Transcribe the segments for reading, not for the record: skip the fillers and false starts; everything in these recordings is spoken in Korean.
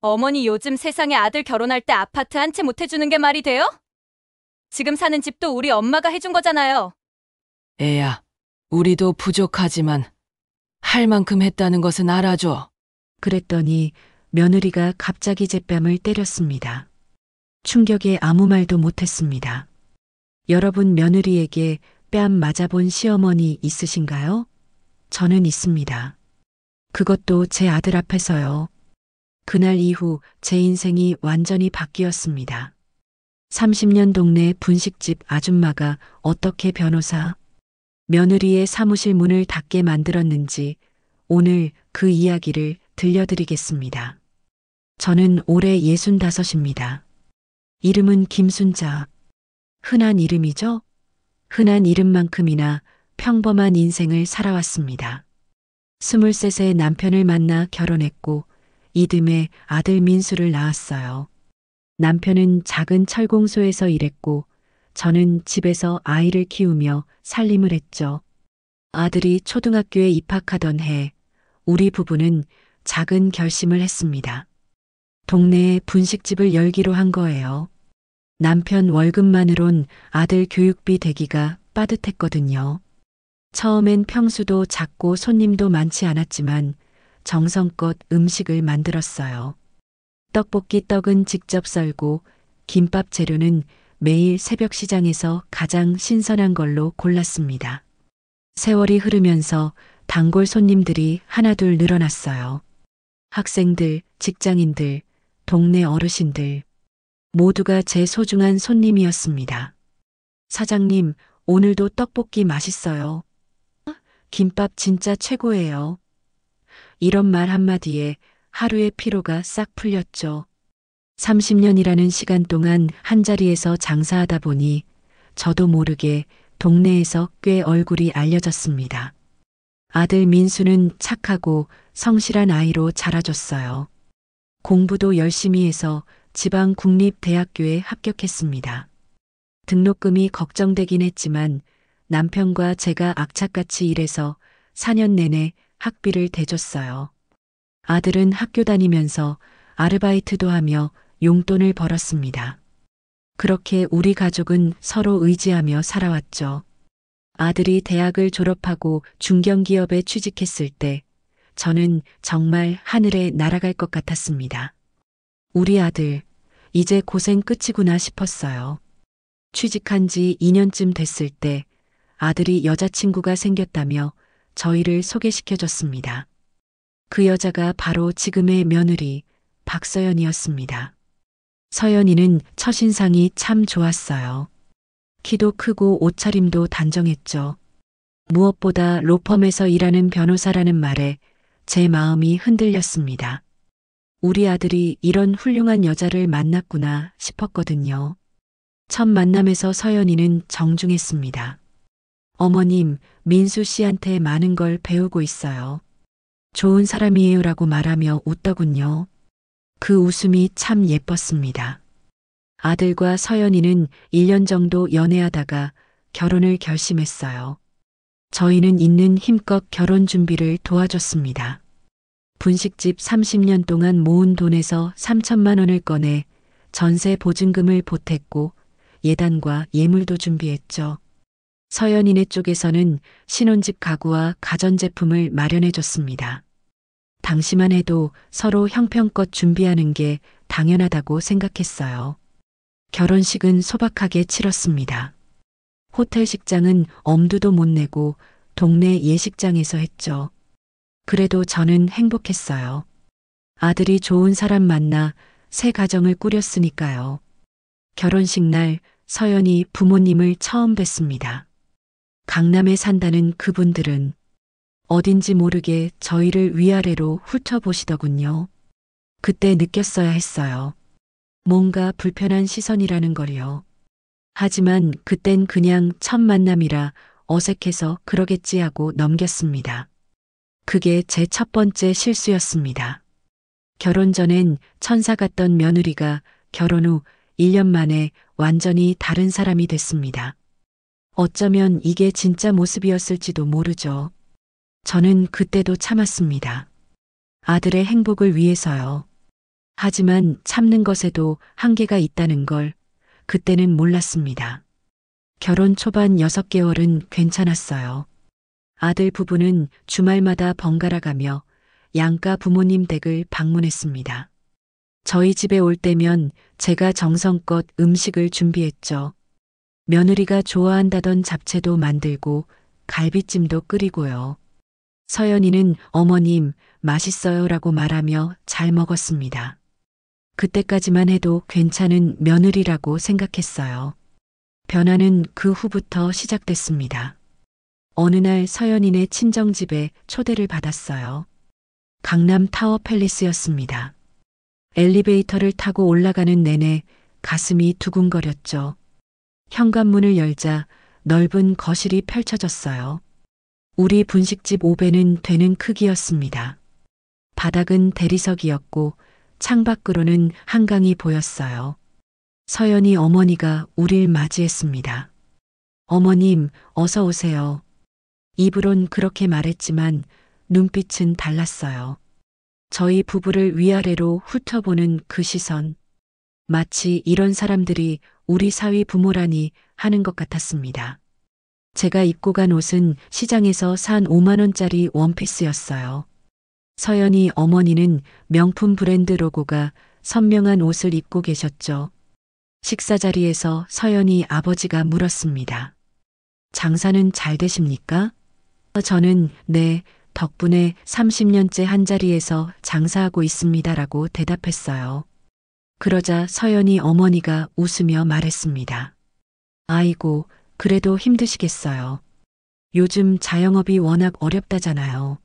어머니 요즘 세상에 아들 결혼할 때 아파트 한 채 못 해주는 게 말이 돼요? 지금 사는 집도 우리 엄마가 해준 거잖아요. 애야, 우리도 부족하지만 할 만큼 했다는 것은 알아줘. 그랬더니 며느리가 갑자기 제 뺨을 때렸습니다. 충격에 아무 말도 못했습니다. 여러분 며느리에게 뺨 맞아본 시어머니 있으신가요? 저는 있습니다. 그것도 제 아들 앞에서요. 그날 이후 제 인생이 완전히 바뀌었습니다. 30년 동네 분식집 아줌마가 어떻게 변호사, 며느리의 사무실 문을 닫게 만들었는지 오늘 그 이야기를 들려드리겠습니다. 저는 올해 65입니다. 이름은 김순자. 흔한 이름이죠? 흔한 이름만큼이나 평범한 인생을 살아왔습니다. 23세 남편을 만나 결혼했고 이듬해 아들 민수를 낳았어요. 남편은 작은 철공소에서 일했고 저는 집에서 아이를 키우며 살림을 했죠. 아들이 초등학교에 입학하던 해 우리 부부는 작은 결심을 했습니다. 동네에 분식집을 열기로 한 거예요. 남편 월급만으론 아들 교육비 대기가 빠듯했거든요. 처음엔 평수도 작고 손님도 많지 않았지만 정성껏 음식을 만들었어요. 떡볶이 떡은 직접 썰고 김밥 재료는 매일 새벽 시장에서 가장 신선한 걸로 골랐습니다. 세월이 흐르면서 단골 손님들이 하나둘 늘어났어요. 학생들, 직장인들, 동네 어르신들 모두가 제 소중한 손님이었습니다. 사장님, 오늘도 떡볶이 맛있어요. 김밥 진짜 최고예요. 이런 말 한마디에 하루의 피로가 싹 풀렸죠. 30년이라는 시간 동안 한자리에서 장사하다 보니 저도 모르게 동네에서 꽤 얼굴이 알려졌습니다. 아들 민수는 착하고 성실한 아이로 자라줬어요. 공부도 열심히 해서 지방 국립대학교에 합격했습니다. 등록금이 걱정되긴 했지만 남편과 제가 악착같이 일해서 4년 내내 학비를 대줬어요. 아들은 학교 다니면서 아르바이트도 하며 용돈을 벌었습니다. 그렇게 우리 가족은 서로 의지하며 살아왔죠. 아들이 대학을 졸업하고 중견기업에 취직했을 때 저는 정말 하늘에 날아갈 것 같았습니다. 우리 아들, 이제 고생 끝이구나 싶었어요. 취직한 지 2년쯤 됐을 때 아들이 여자친구가 생겼다며 저희를 소개시켜줬습니다. 그 여자가 바로 지금의 며느리 박서연이었습니다. 서연이는 첫인상이 참 좋았어요. 키도 크고 옷차림도 단정했죠. 무엇보다 로펌에서 일하는 변호사라는 말에 제 마음이 흔들렸습니다. 우리 아들이 이런 훌륭한 여자를 만났구나 싶었거든요. 첫 만남에서 서연이는 정중했습니다. 어머님, 민수 씨한테 많은 걸 배우고 있어요. 좋은 사람이에요라고 말하며 웃더군요. 그 웃음이 참 예뻤습니다. 아들과 서연이는 1년 정도 연애하다가 결혼을 결심했어요. 저희는 있는 힘껏 결혼 준비를 도와줬습니다. 분식집 30년 동안 모은 돈에서 3천만 원을 꺼내 전세 보증금을 보탰고 예단과 예물도 준비했죠. 서연이네 쪽에서는 신혼집 가구와 가전제품을 마련해줬습니다. 당시만 해도 서로 형편껏 준비하는 게 당연하다고 생각했어요. 결혼식은 소박하게 치렀습니다. 호텔 식장은 엄두도 못 내고 동네 예식장에서 했죠. 그래도 저는 행복했어요. 아들이 좋은 사람 만나 새 가정을 꾸렸으니까요. 결혼식 날 서연이 부모님을 처음 뵀습니다. 강남에 산다는 그분들은 어딘지 모르게 저희를 위아래로 훑어보시더군요. 그때 느꼈어야 했어요. 뭔가 불편한 시선이라는 걸요. 하지만 그땐 그냥 첫 만남이라 어색해서 그러겠지 하고 넘겼습니다. 그게 제 첫 번째 실수였습니다. 결혼 전엔 천사 같던 며느리가 결혼 후 1년 만에 완전히 다른 사람이 됐습니다. 어쩌면 이게 진짜 모습이었을지도 모르죠. 저는 그때도 참았습니다. 아들의 행복을 위해서요. 하지만 참는 것에도 한계가 있다는 걸 그때는 몰랐습니다. 결혼 초반 6개월은 괜찮았어요. 아들 부부는 주말마다 번갈아 가며 양가 부모님 댁을 방문했습니다. 저희 집에 올 때면 제가 정성껏 음식을 준비했죠. 며느리가 좋아한다던 잡채도 만들고 갈비찜도 끓이고요. 서연이는 어머님 맛있어요 라고 말하며 잘 먹었습니다. 그때까지만 해도 괜찮은 며느리라고 생각했어요. 변화는 그 후부터 시작됐습니다. 어느 날 서연이네 친정집에 초대를 받았어요. 강남 타워 팰리스였습니다. 엘리베이터를 타고 올라가는 내내 가슴이 두근거렸죠. 현관문을 열자 넓은 거실이 펼쳐졌어요. 우리 분식집 5배는 되는 크기였습니다. 바닥은 대리석이었고 창밖으로는 한강이 보였어요. 서연이 어머니가 우릴 맞이했습니다. 어머님, 어서 오세요. 입으론 그렇게 말했지만 눈빛은 달랐어요. 저희 부부를 위아래로 훑어보는 그 시선. 마치 이런 사람들이 우리 사위 부모라니 하는 것 같았습니다. 제가 입고 간 옷은 시장에서 산 5만 원짜리 원피스였어요. 서연이 어머니는 명품 브랜드 로고가 선명한 옷을 입고 계셨죠. 식사 자리에서 서연이 아버지가 물었습니다. 장사는 잘 되십니까? 저는 네, 덕분에 30년째 한자리에서 장사하고 있습니다라고 대답했어요. 그러자 서연이 어머니가 웃으며 말했습니다. 아이고, 그래도 힘드시겠어요. 요즘 자영업이 워낙 어렵다잖아요.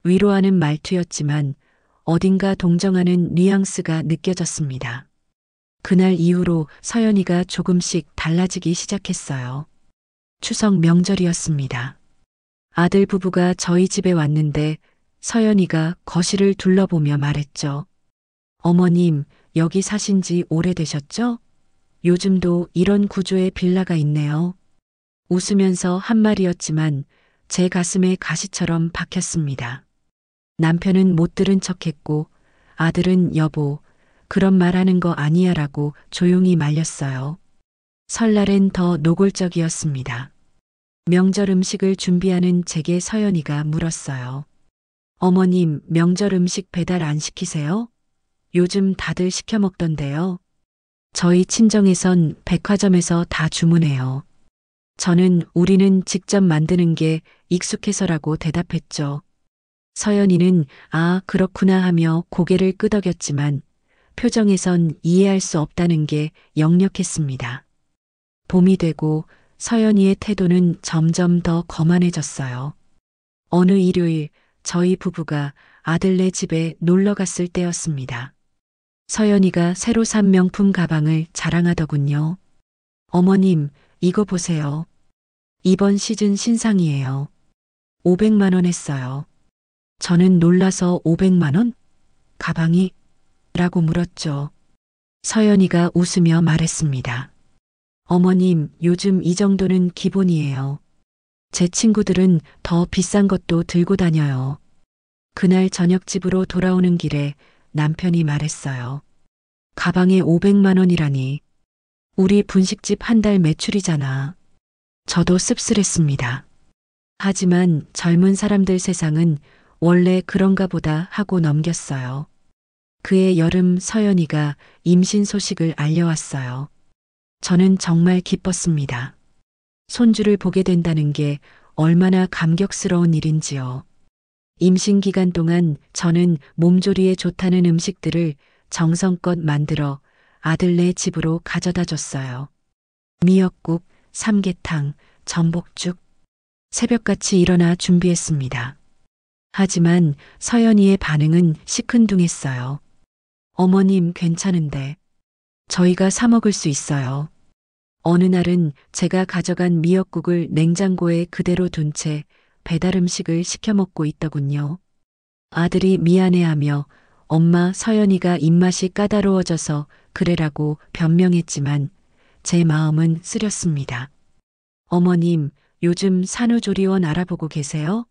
위로하는 말투였지만 어딘가 동정하는 뉘앙스가 느껴졌습니다. 그날 이후로 서연이가 조금씩 달라지기 시작했어요. 추석 명절이었습니다. 아들 부부가 저희 집에 왔는데 서연이가 거실을 둘러보며 말했죠. 어머님, 여기 사신 지 오래되셨죠? 요즘도 이런 구조의 빌라가 있네요. 웃으면서 한 말이었지만 제 가슴에 가시처럼 박혔습니다. 남편은 못 들은 척했고 아들은 여보, 그런 말하는 거 아니야 라고 조용히 말렸어요. 설날엔 더 노골적이었습니다. 명절 음식을 준비하는 제게 서연이가 물었어요. 어머님, 명절 음식 배달 안 시키세요? 요즘 다들 시켜 먹던데요. 저희 친정에선 백화점에서 다 주문해요. 저는 우리는 직접 만드는 게 익숙해서라고 대답했죠. 서연이는 아, 그렇구나 하며 고개를 끄덕였지만 표정에선 이해할 수 없다는 게 역력했습니다. 봄이 되고 서연이의 태도는 점점 더 거만해졌어요. 어느 일요일 저희 부부가 아들네 집에 놀러 갔을 때였습니다. 서연이가 새로 산 명품 가방을 자랑하더군요. 어머님, 이거 보세요. 이번 시즌 신상이에요. 500만 원 했어요. 저는 놀라서 500만 원? 가방이? 라고 물었죠. 서연이가 웃으며 말했습니다. 어머님, 요즘 이 정도는 기본이에요. 제 친구들은 더 비싼 것도 들고 다녀요. 그날 저녁 집으로 돌아오는 길에 남편이 말했어요. 가방에 500만 원이라니. 우리 분식집 한 달 매출이잖아. 저도 씁쓸했습니다. 하지만 젊은 사람들 세상은 원래 그런가 보다 하고 넘겼어요. 그해 여름 서연이가 임신 소식을 알려왔어요. 저는 정말 기뻤습니다. 손주를 보게 된다는 게 얼마나 감격스러운 일인지요. 임신 기간 동안 저는 몸조리에 좋다는 음식들을 정성껏 만들어 아들네 집으로 가져다 줬어요. 미역국, 삼계탕, 전복죽. 새벽같이 일어나 준비했습니다. 하지만 서연이의 반응은 시큰둥했어요. 어머님, 괜찮은데. 저희가 사 먹을 수 있어요. 어느 날은 제가 가져간 미역국을 냉장고에 그대로 둔 채 배달 음식을 시켜 먹고 있더군요. 아들이 미안해하며 엄마, 서연이가 입맛이 까다로워져서 그래라고 변명했지만 제 마음은 쓰렸습니다. 어머님, 요즘 산후조리원 알아보고 계세요?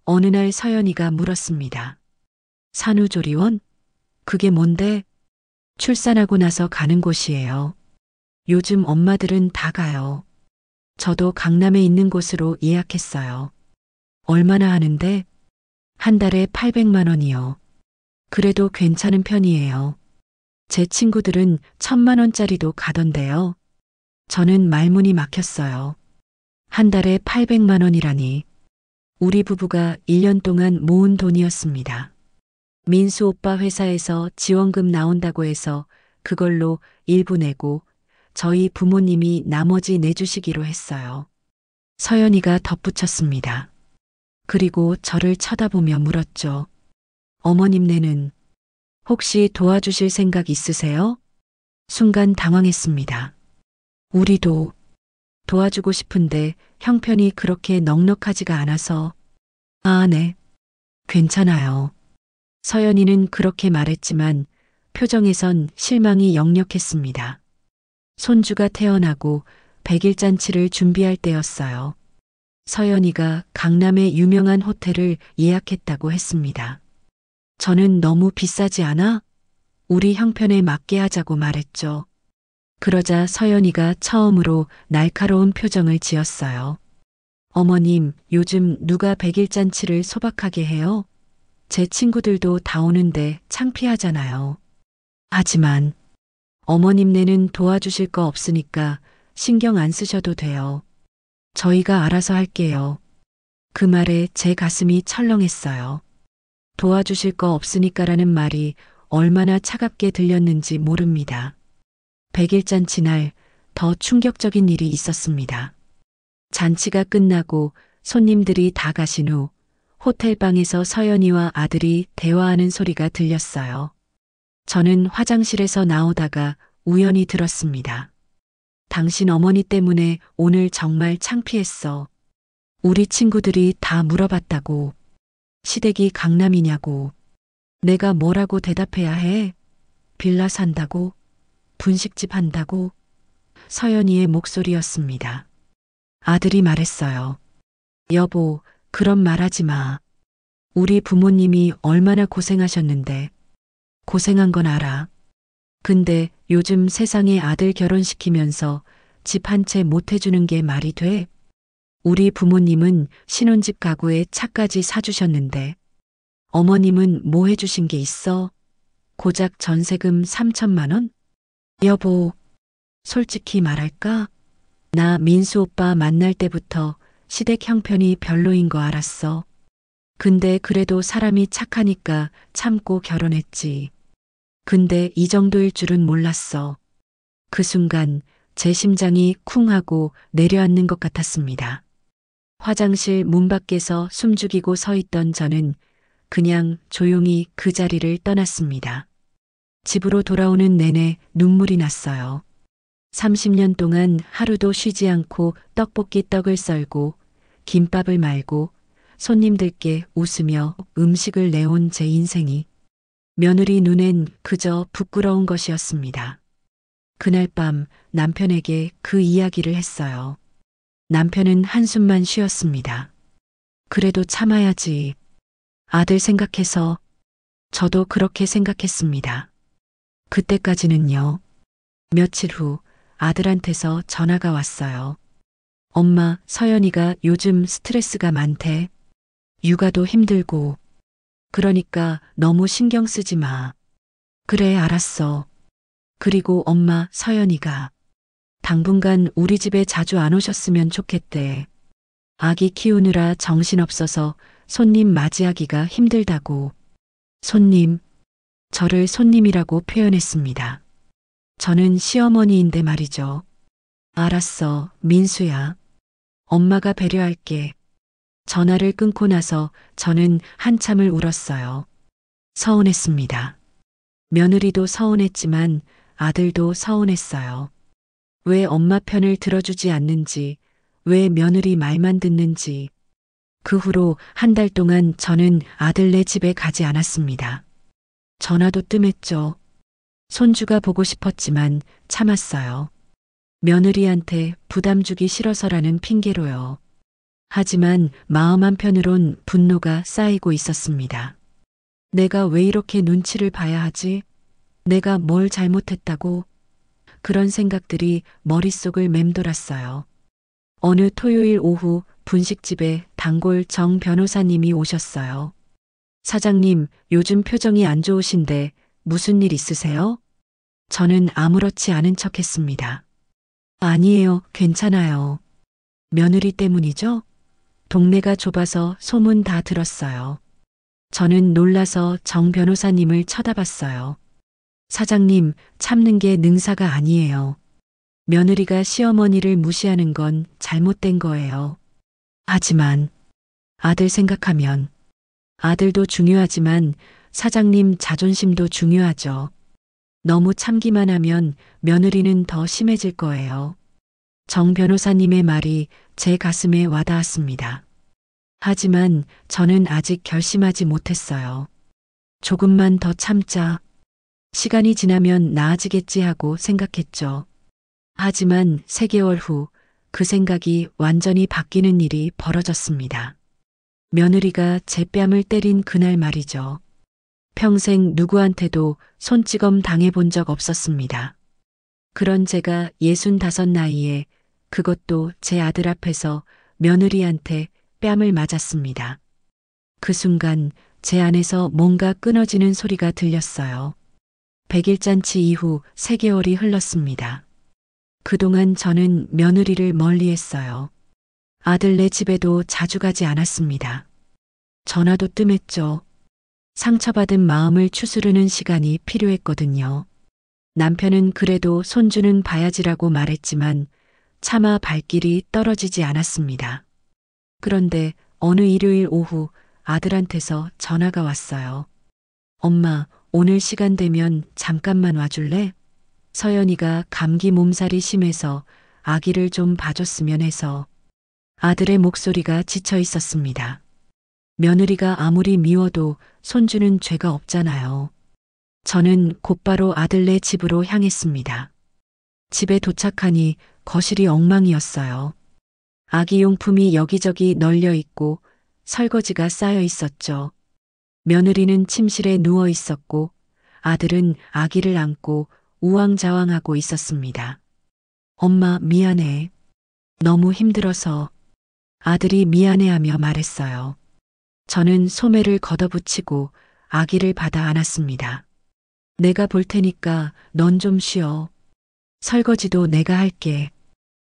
어느 날 서연이가 물었습니다. 산후조리원? 그게 뭔데? 출산하고 나서 가는 곳이에요. 요즘 엄마들은 다 가요. 저도 강남에 있는 곳으로 예약했어요. 얼마나 하는데? 한 달에 800만 원이요. 그래도 괜찮은 편이에요. 제 친구들은 1000만 원짜리도 가던데요. 저는 말문이 막혔어요. 한 달에 800만 원이라니. 우리 부부가 1년 동안 모은 돈이었습니다. 민수 오빠 회사에서 지원금 나온다고 해서 그걸로 일부 내고 저희 부모님이 나머지 내주시기로 했어요. 서연이가 덧붙였습니다. 그리고 저를 쳐다보며 물었죠. 어머님네는 혹시 도와주실 생각 있으세요? 순간 당황했습니다. 우리도 도와주고 싶은데 형편이 그렇게 넉넉하지가 않아서. 아, 네. 괜찮아요. 서연이는 그렇게 말했지만 표정에선 실망이 역력했습니다. 손주가 태어나고 100일 잔치를 준비할 때였어요. 서연이가 강남의 유명한 호텔을 예약했다고 했습니다. 저는 너무 비싸지 않아? 우리 형편에 맞게 하자고 말했죠. 그러자 서연이가 처음으로 날카로운 표정을 지었어요. 어머님, 요즘 누가 100일 잔치를 소박하게 해요? 제 친구들도 다 오는데 창피하잖아요. 하지만 어머님네는 도와주실 거 없으니까 신경 안 쓰셔도 돼요. 저희가 알아서 할게요. 그 말에 제 가슴이 철렁했어요. 도와주실 거 없으니까라는 말이 얼마나 차갑게 들렸는지 모릅니다. 100일 잔치 날 더 충격적인 일이 있었습니다. 잔치가 끝나고 손님들이 다 가신 후 호텔방에서 서연이와 아들이 대화하는 소리가 들렸어요. 저는 화장실에서 나오다가 우연히 들었습니다. 당신 어머니 때문에 오늘 정말 창피했어. 우리 친구들이 다 물어봤다고. 시댁이 강남이냐고. 내가 뭐라고 대답해야 해? 빌라 산다고? 분식집 한다고? 서연이의 목소리였습니다. 아들이 말했어요. 여보, 그런 말 하지 마. 우리 부모님이 얼마나 고생하셨는데. 고생한 건 알아. 근데 요즘 세상에 아들 결혼시키면서 집 한 채 못 해주는 게 말이 돼? 우리 부모님은 신혼집 가구에 차까지 사주셨는데 어머님은 뭐 해주신 게 있어? 고작 전세금 3천만 원? 여보, 솔직히 말할까? 나 민수 오빠 만날 때부터 시댁 형편이 별로인 거 알았어. 근데 그래도 사람이 착하니까 참고 결혼했지. 근데 이 정도일 줄은 몰랐어. 그 순간 제 심장이 쿵 하고 내려앉는 것 같았습니다. 화장실 문 밖에서 숨죽이고 서 있던 저는 그냥 조용히 그 자리를 떠났습니다. 집으로 돌아오는 내내 눈물이 났어요. 30년 동안 하루도 쉬지 않고 떡볶이 떡을 썰고 김밥을 말고 손님들께 웃으며 음식을 내온 제 인생이 며느리 눈엔 그저 부끄러운 것이었습니다. 그날 밤 남편에게 그 이야기를 했어요. 남편은 한숨만 쉬었습니다. 그래도 참아야지. 아들 생각해서. 저도 그렇게 생각했습니다. 그때까지는요. 며칠 후 아들한테서 전화가 왔어요. 엄마, 서연이가 요즘 스트레스가 많대. 육아도 힘들고. 그러니까 너무 신경 쓰지 마. 그래, 알았어. 그리고 엄마, 서연이가 당분간 우리 집에 자주 안 오셨으면 좋겠대. 아기 키우느라 정신없어서 손님 맞이하기가 힘들다고. 손님, 저를 손님이라고 표현했습니다. 저는 시어머니인데 말이죠. 알았어, 민수야. 엄마가 배려할게. 전화를 끊고 나서 저는 한참을 울었어요. 서운했습니다. 며느리도 서운했지만 아들도 서운했어요. 왜 엄마 편을 들어주지 않는지, 왜 며느리 말만 듣는지. 그 후로 한 달 동안 저는 아들네 집에 가지 않았습니다. 전화도 뜸했죠. 손주가 보고 싶었지만 참았어요. 며느리한테 부담 주기 싫어서라는 핑계로요. 하지만 마음 한편으론 분노가 쌓이고 있었습니다. 내가 왜 이렇게 눈치를 봐야 하지? 내가 뭘 잘못했다고? 그런 생각들이 머릿속을 맴돌았어요. 어느 토요일 오후 분식집에 단골 정 변호사님이 오셨어요. 사장님, 요즘 표정이 안 좋으신데 무슨 일 있으세요? 저는 아무렇지 않은 척 했습니다. 아니에요, 괜찮아요. 며느리 때문이죠? 동네가 좁아서 소문 다 들었어요. 저는 놀라서 정 변호사님을 쳐다봤어요. 사장님, 참는 게 능사가 아니에요. 며느리가 시어머니를 무시하는 건 잘못된 거예요. 하지만 아들 생각하면 아들도 중요하지만 사장님 자존심도 중요하죠. 너무 참기만 하면 며느리는 더 심해질 거예요. 정 변호사님의 말이 제 가슴에 와닿았습니다. 하지만 저는 아직 결심하지 못했어요. 조금만 더 참자. 시간이 지나면 나아지겠지 하고 생각했죠. 하지만 3개월 후 그 생각이 완전히 바뀌는 일이 벌어졌습니다. 며느리가 제 뺨을 때린 그날 말이죠. 평생 누구한테도 손찌검 당해본 적 없었습니다. 그런 제가 65 나이에 그것도 제 아들 앞에서 며느리한테 뺨을 맞았습니다. 그 순간 제 안에서 뭔가 끊어지는 소리가 들렸어요. 100일잔치 이후 3개월이 흘렀습니다. 그동안 저는 며느리를 멀리했어요. 아들네 집에도 자주 가지 않았습니다. 전화도 뜸했죠. 상처받은 마음을 추스르는 시간이 필요했거든요. 남편은 그래도 손주는 봐야지라고 말했지만 차마 발길이 떨어지지 않았습니다. 그런데 어느 일요일 오후 아들한테서 전화가 왔어요. 엄마, 오늘 시간 되면 잠깐만 와줄래? 서연이가 감기 몸살이 심해서 아기를 좀 봐줬으면 해서. 아들의 목소리가 지쳐 있었습니다. 며느리가 아무리 미워도 손주는 죄가 없잖아요. 저는 곧바로 아들네 집으로 향했습니다. 집에 도착하니 거실이 엉망이었어요. 아기 용품이 여기저기 널려 있고 설거지가 쌓여 있었죠. 며느리는 침실에 누워 있었고 아들은 아기를 안고 우왕좌왕하고 있었습니다. 엄마, 미안해. 너무 힘들어서. 아들이 미안해하며 말했어요. 저는 소매를 걷어붙이고 아기를 받아 안았습니다. 내가 볼 테니까 넌 좀 쉬어. 설거지도 내가 할게.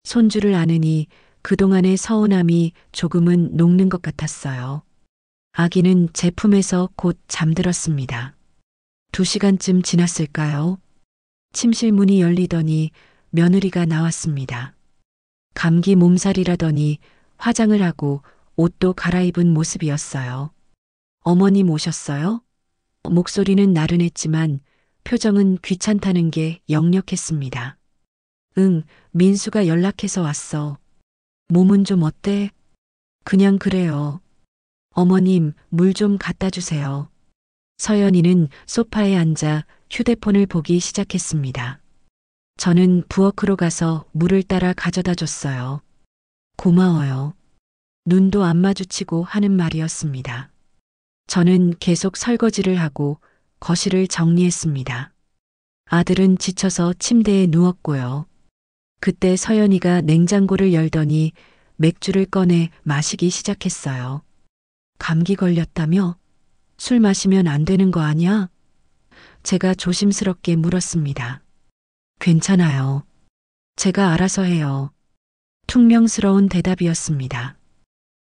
손주를 안으니 그동안의 서운함이 조금은 녹는 것 같았어요. 아기는 제 품에서 곧 잠들었습니다. 2시간쯤 지났을까요? 침실 문이 열리더니 며느리가 나왔습니다. 감기 몸살이라더니 화장을 하고 옷도 갈아입은 모습이었어요. 어머님 오셨어요? 목소리는 나른했지만 표정은 귀찮다는 게 역력했습니다. 응, 민수가 연락해서 왔어. 몸은 좀 어때? 그냥 그래요. 어머님, 물 좀 갖다 주세요. 서연이는 소파에 앉아 휴대폰을 보기 시작했습니다. 저는 부엌으로 가서 물을 따라 가져다 줬어요. 고마워요. 눈도 안 마주치고 하는 말이었습니다. 저는 계속 설거지를 하고 거실을 정리했습니다. 아들은 지쳐서 침대에 누웠고요. 그때 서연이가 냉장고를 열더니 맥주를 꺼내 마시기 시작했어요. 감기 걸렸다며? 술 마시면 안 되는 거 아니야? 제가 조심스럽게 물었습니다. 괜찮아요. 제가 알아서 해요. 퉁명스러운 대답이었습니다.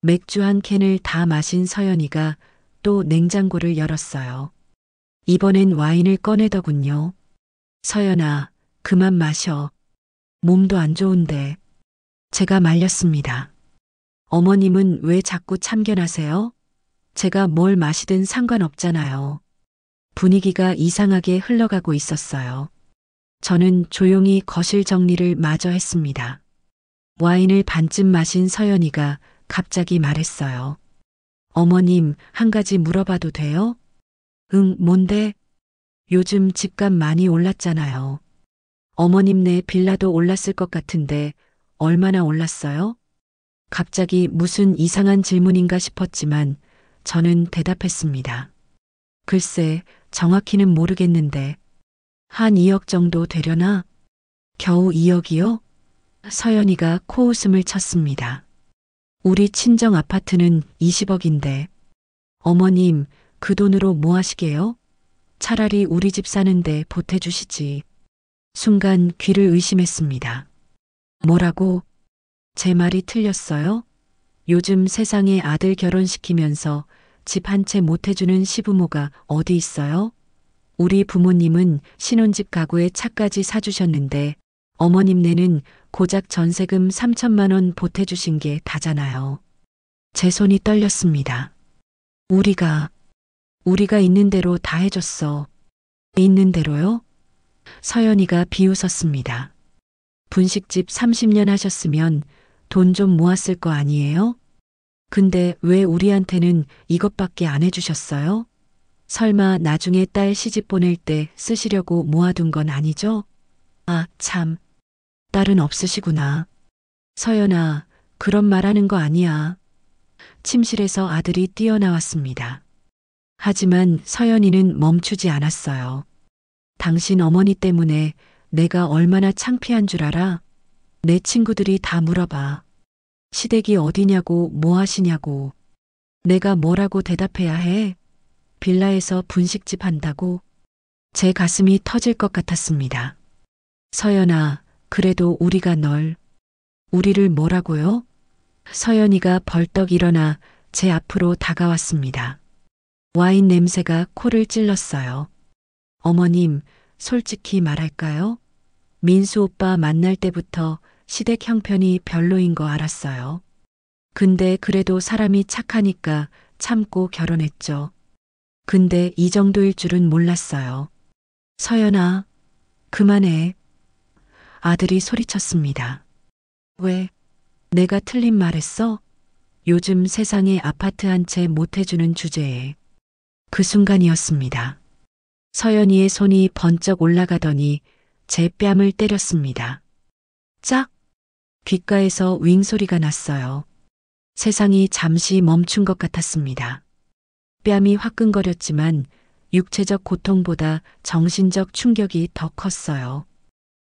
맥주 한 캔을 다 마신 서연이가 또 냉장고를 열었어요. 이번엔 와인을 꺼내더군요. 서연아, 그만 마셔. 몸도 안 좋은데. 제가 말렸습니다. 어머님은 왜 자꾸 참견하세요? 제가 뭘 마시든 상관없잖아요. 분위기가 이상하게 흘러가고 있었어요. 저는 조용히 거실 정리를 마저 했습니다. 와인을 반쯤 마신 서연이가 갑자기 말했어요. 어머님, 한 가지 물어봐도 돼요? 응, 뭔데? 요즘 집값 많이 올랐잖아요. 어머님네 빌라도 올랐을 것 같은데 얼마나 올랐어요? 갑자기 무슨 이상한 질문인가 싶었지만 저는 대답했습니다. 글쎄, 정확히는 모르겠는데. 한 2억 정도 되려나? 겨우 2억이요? 서연이가 코웃음을 쳤습니다. 우리 친정 아파트는 20억인데. 어머님, 그 돈으로 뭐 하시게요? 차라리 우리 집 사는데 보태주시지. 순간 귀를 의심했습니다. 뭐라고? 제 말이 틀렸어요? 요즘 세상에 아들 결혼시키면서 집 한 채 못 해주는 시부모가 어디 있어요? 우리 부모님은 신혼집 가구에 차까지 사주셨는데 어머님네는 고작 전세금 3천만 원 보태주신 게 다잖아요. 제 손이 떨렸습니다. 우리가 있는 대로 다 해줬어. 있는 대로요? 서연이가 비웃었습니다. 분식집 30년 하셨으면 돈 좀 모았을 거 아니에요? 근데 왜 우리한테는 이것밖에 안 해주셨어요? 설마 나중에 딸 시집 보낼 때 쓰시려고 모아둔 건 아니죠? 아, 참. 딸은 없으시구나. 서연아, 그런 말 하는 거 아니야. 침실에서 아들이 뛰어나왔습니다. 하지만 서연이는 멈추지 않았어요. 당신 어머니 때문에 내가 얼마나 창피한 줄 알아? 내 친구들이 다 물어봐. 시댁이 어디냐고 뭐 하시냐고. 내가 뭐라고 대답해야 해? 빌라에서 분식집 한다고? 제 가슴이 터질 것 같았습니다. 서연아, 그래도 우리를 뭐라고요? 서연이가 벌떡 일어나 제 앞으로 다가왔습니다. 와인 냄새가 코를 찔렀어요. 어머님, 솔직히 말할까요? 민수 오빠 만날 때부터 시댁 형편이 별로인 거 알았어요. 근데 그래도 사람이 착하니까 참고 결혼했죠. 근데 이 정도일 줄은 몰랐어요. 서연아, 그만해. 아들이 소리쳤습니다. 왜? 내가 틀린 말했어? 요즘 세상에 아파트 한 채 못 해주는 주제에. 그 순간이었습니다. 서연이의 손이 번쩍 올라가더니 제 뺨을 때렸습니다. 짝! 귓가에서 윙 소리가 났어요. 세상이 잠시 멈춘 것 같았습니다. 뺨이 화끈거렸지만 육체적 고통보다 정신적 충격이 더 컸어요.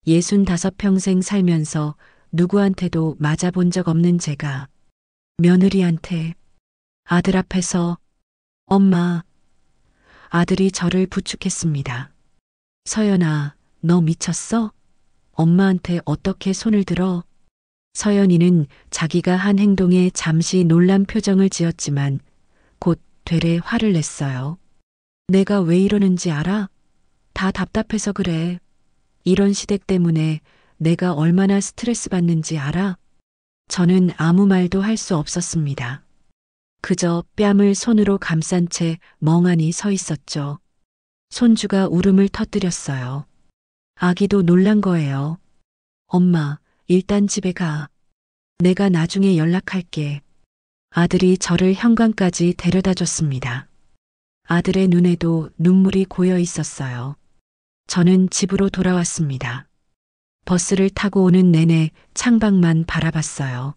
65평생 살면서 누구한테도 맞아본 적 없는 제가 며느리한테 아들 앞에서 엄마, 아들이 저를 부축했습니다. 서연아, 너 미쳤어? 엄마한테 어떻게 손을 들어? 서연이는 자기가 한 행동에 잠시 놀란 표정을 지었지만 곧 되레 화를 냈어요. 내가 왜 이러는지 알아? 다 답답해서 그래. 이런 시댁 때문에 내가 얼마나 스트레스 받는지 알아? 저는 아무 말도 할 수 없었습니다. 그저 뺨을 손으로 감싼 채 멍하니 서 있었죠. 손주가 울음을 터뜨렸어요. 아기도 놀란 거예요. 엄마, 일단 집에 가. 내가 나중에 연락할게. 아들이 저를 현관까지 데려다 줬습니다. 아들의 눈에도 눈물이 고여 있었어요. 저는 집으로 돌아왔습니다. 버스를 타고 오는 내내 창밖만 바라봤어요.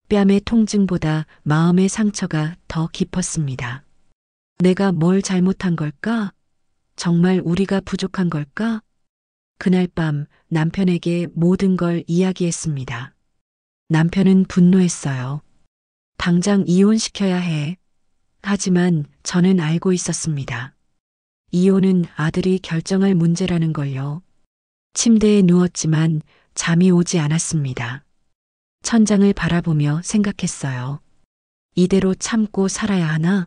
뺨의 통증보다 마음의 상처가 더 깊었습니다. 내가 뭘 잘못한 걸까? 정말 우리가 부족한 걸까? 그날 밤 남편에게 모든 걸 이야기했습니다. 남편은 분노했어요. 당장 이혼시켜야 해. 하지만 저는 알고 있었습니다. 이혼은 아들이 결정할 문제라는 걸요. 침대에 누웠지만 잠이 오지 않았습니다. 천장을 바라보며 생각했어요. 이대로 참고 살아야 하나?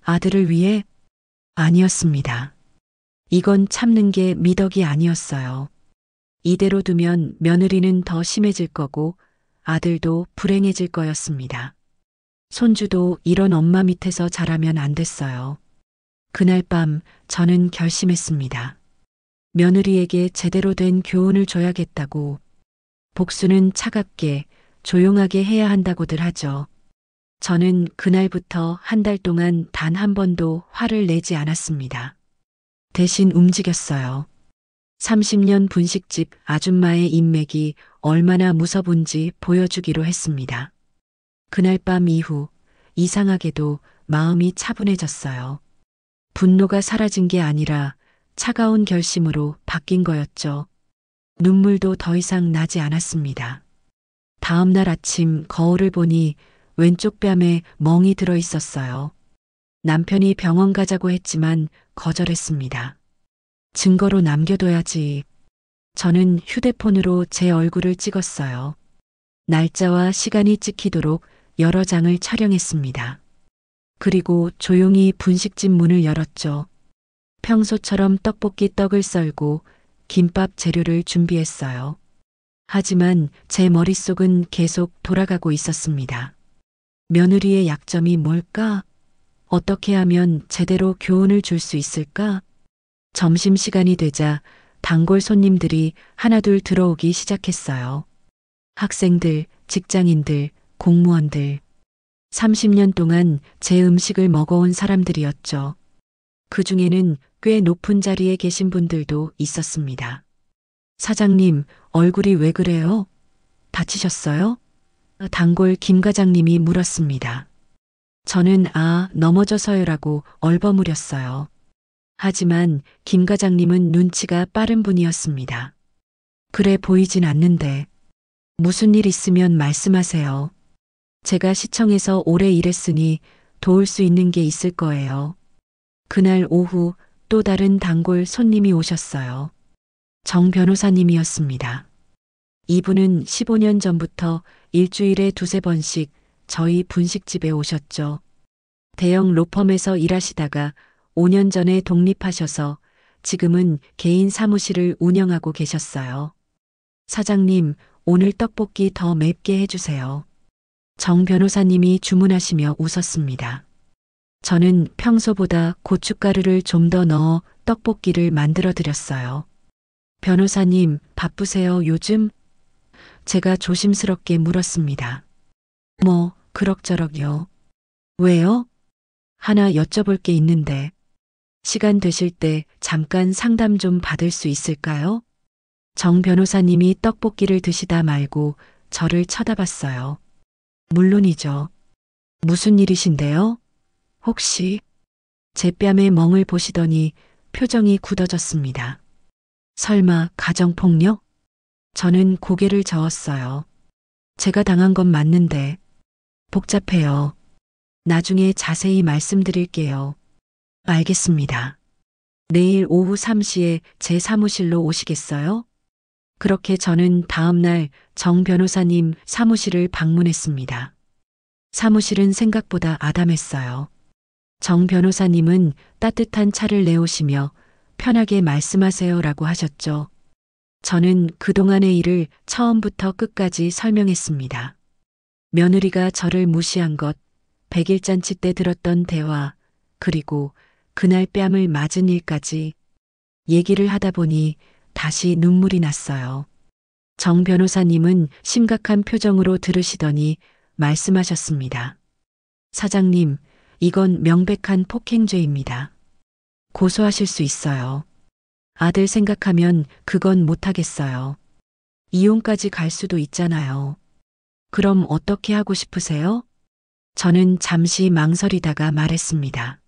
아들을 위해? 아니었습니다. 이건 참는 게 미덕이 아니었어요. 이대로 두면 며느리는 더 심해질 거고 아들도 불행해질 거였습니다. 손주도 이런 엄마 밑에서 자라면 안 됐어요. 그날 밤 저는 결심했습니다. 며느리에게 제대로 된 교훈을 줘야겠다고. 복수는 차갑게, 조용하게 해야 한다고들 하죠. 저는 그날부터 한 달 동안 단 한 번도 화를 내지 않았습니다. 대신 움직였어요. 30년 분식집 아줌마의 인맥이 얼마나 무서운지 보여주기로 했습니다. 그날 밤 이후 이상하게도 마음이 차분해졌어요. 분노가 사라진 게 아니라 차가운 결심으로 바뀐 거였죠. 눈물도 더 이상 나지 않았습니다. 다음 날 아침 거울을 보니 왼쪽 뺨에 멍이 들어 있었어요. 남편이 병원 가자고 했지만 거절했습니다. 증거로 남겨둬야지. 저는 휴대폰으로 제 얼굴을 찍었어요. 날짜와 시간이 찍히도록 여러 장을 촬영했습니다. 그리고 조용히 분식집 문을 열었죠. 평소처럼 떡볶이 떡을 썰고 김밥 재료를 준비했어요. 하지만 제 머릿속은 계속 돌아가고 있었습니다. 며느리의 약점이 뭘까? 어떻게 하면 제대로 교훈을 줄 수 있을까? 점심시간이 되자 단골 손님들이 하나둘 들어오기 시작했어요. 학생들, 직장인들, 공무원들. 30년 동안 제 음식을 먹어온 사람들이었죠. 그 중에는 꽤 높은 자리에 계신 분들도 있었습니다. 사장님, 얼굴이 왜 그래요? 다치셨어요? 단골 김 과장님이 물었습니다. 저는 넘어져서요라고 얼버무렸어요. 하지만 김 과장님은 눈치가 빠른 분이었습니다. 그래 보이진 않는데. 무슨 일 있으면 말씀하세요. 제가 시청에서 오래 일했으니 도울 수 있는 게 있을 거예요. 그날 오후 또 다른 단골 손님이 오셨어요. 정 변호사님이었습니다. 이분은 15년 전부터 일주일에 두세 번씩 저희 분식집에 오셨죠. 대형 로펌에서 일하시다가 5년 전에 독립하셔서 지금은 개인 사무실을 운영하고 계셨어요. 사장님, 오늘 떡볶이 더 맵게 해주세요. 정 변호사님이 주문하시며 웃었습니다. 저는 평소보다 고춧가루를 좀 더 넣어 떡볶이를 만들어 드렸어요. 변호사님, 바쁘세요, 요즘? 제가 조심스럽게 물었습니다. 그럭저럭요. 왜요? 하나 여쭤볼 게 있는데. 시간 되실 때 잠깐 상담 좀 받을 수 있을까요? 정 변호사님이 떡볶이를 드시다 말고 저를 쳐다봤어요. 물론이죠. 무슨 일이신데요? 혹시 제 뺨에 멍을 보시더니 표정이 굳어졌습니다. 설마 가정폭력? 저는 고개를 저었어요. 제가 당한 건 맞는데 복잡해요. 나중에 자세히 말씀드릴게요. 알겠습니다. 내일 오후 3시에 제 사무실로 오시겠어요? 그렇게 저는 다음 날 정 변호사님 사무실을 방문했습니다. 사무실은 생각보다 아담했어요. 정 변호사님은 따뜻한 차를 내오시며 편하게 말씀하세요라고 하셨죠. 저는 그동안의 일을 처음부터 끝까지 설명했습니다. 며느리가 저를 무시한 것, 백일잔치 때 들었던 대화, 그리고 그날 뺨을 맞은 일까지 얘기를 하다 보니 다시 눈물이 났어요. 정 변호사님은 심각한 표정으로 들으시더니 말씀하셨습니다. 사장님, 이건 명백한 폭행죄입니다. 고소하실 수 있어요. 아들 생각하면 그건 못하겠어요. 이혼까지 갈 수도 있잖아요. 그럼 어떻게 하고 싶으세요? 저는 잠시 망설이다가 말했습니다.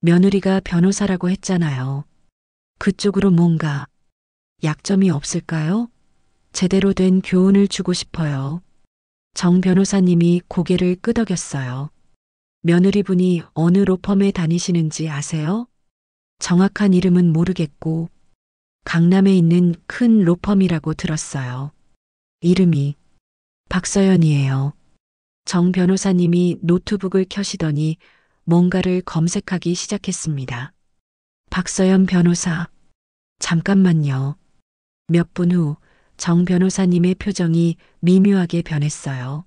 며느리가 변호사라고 했잖아요. 그쪽으로 뭔가 약점이 없을까요? 제대로 된 교훈을 주고 싶어요. 정 변호사님이 고개를 끄덕였어요. 며느리분이 어느 로펌에 다니시는지 아세요? 정확한 이름은 모르겠고 강남에 있는 큰 로펌이라고 들었어요. 이름이 박서연이에요. 정 변호사님이 노트북을 켜시더니 뭔가를 검색하기 시작했습니다. 박서연 변호사. 잠깐만요. 몇 분 후 정 변호사님의 표정이 미묘하게 변했어요.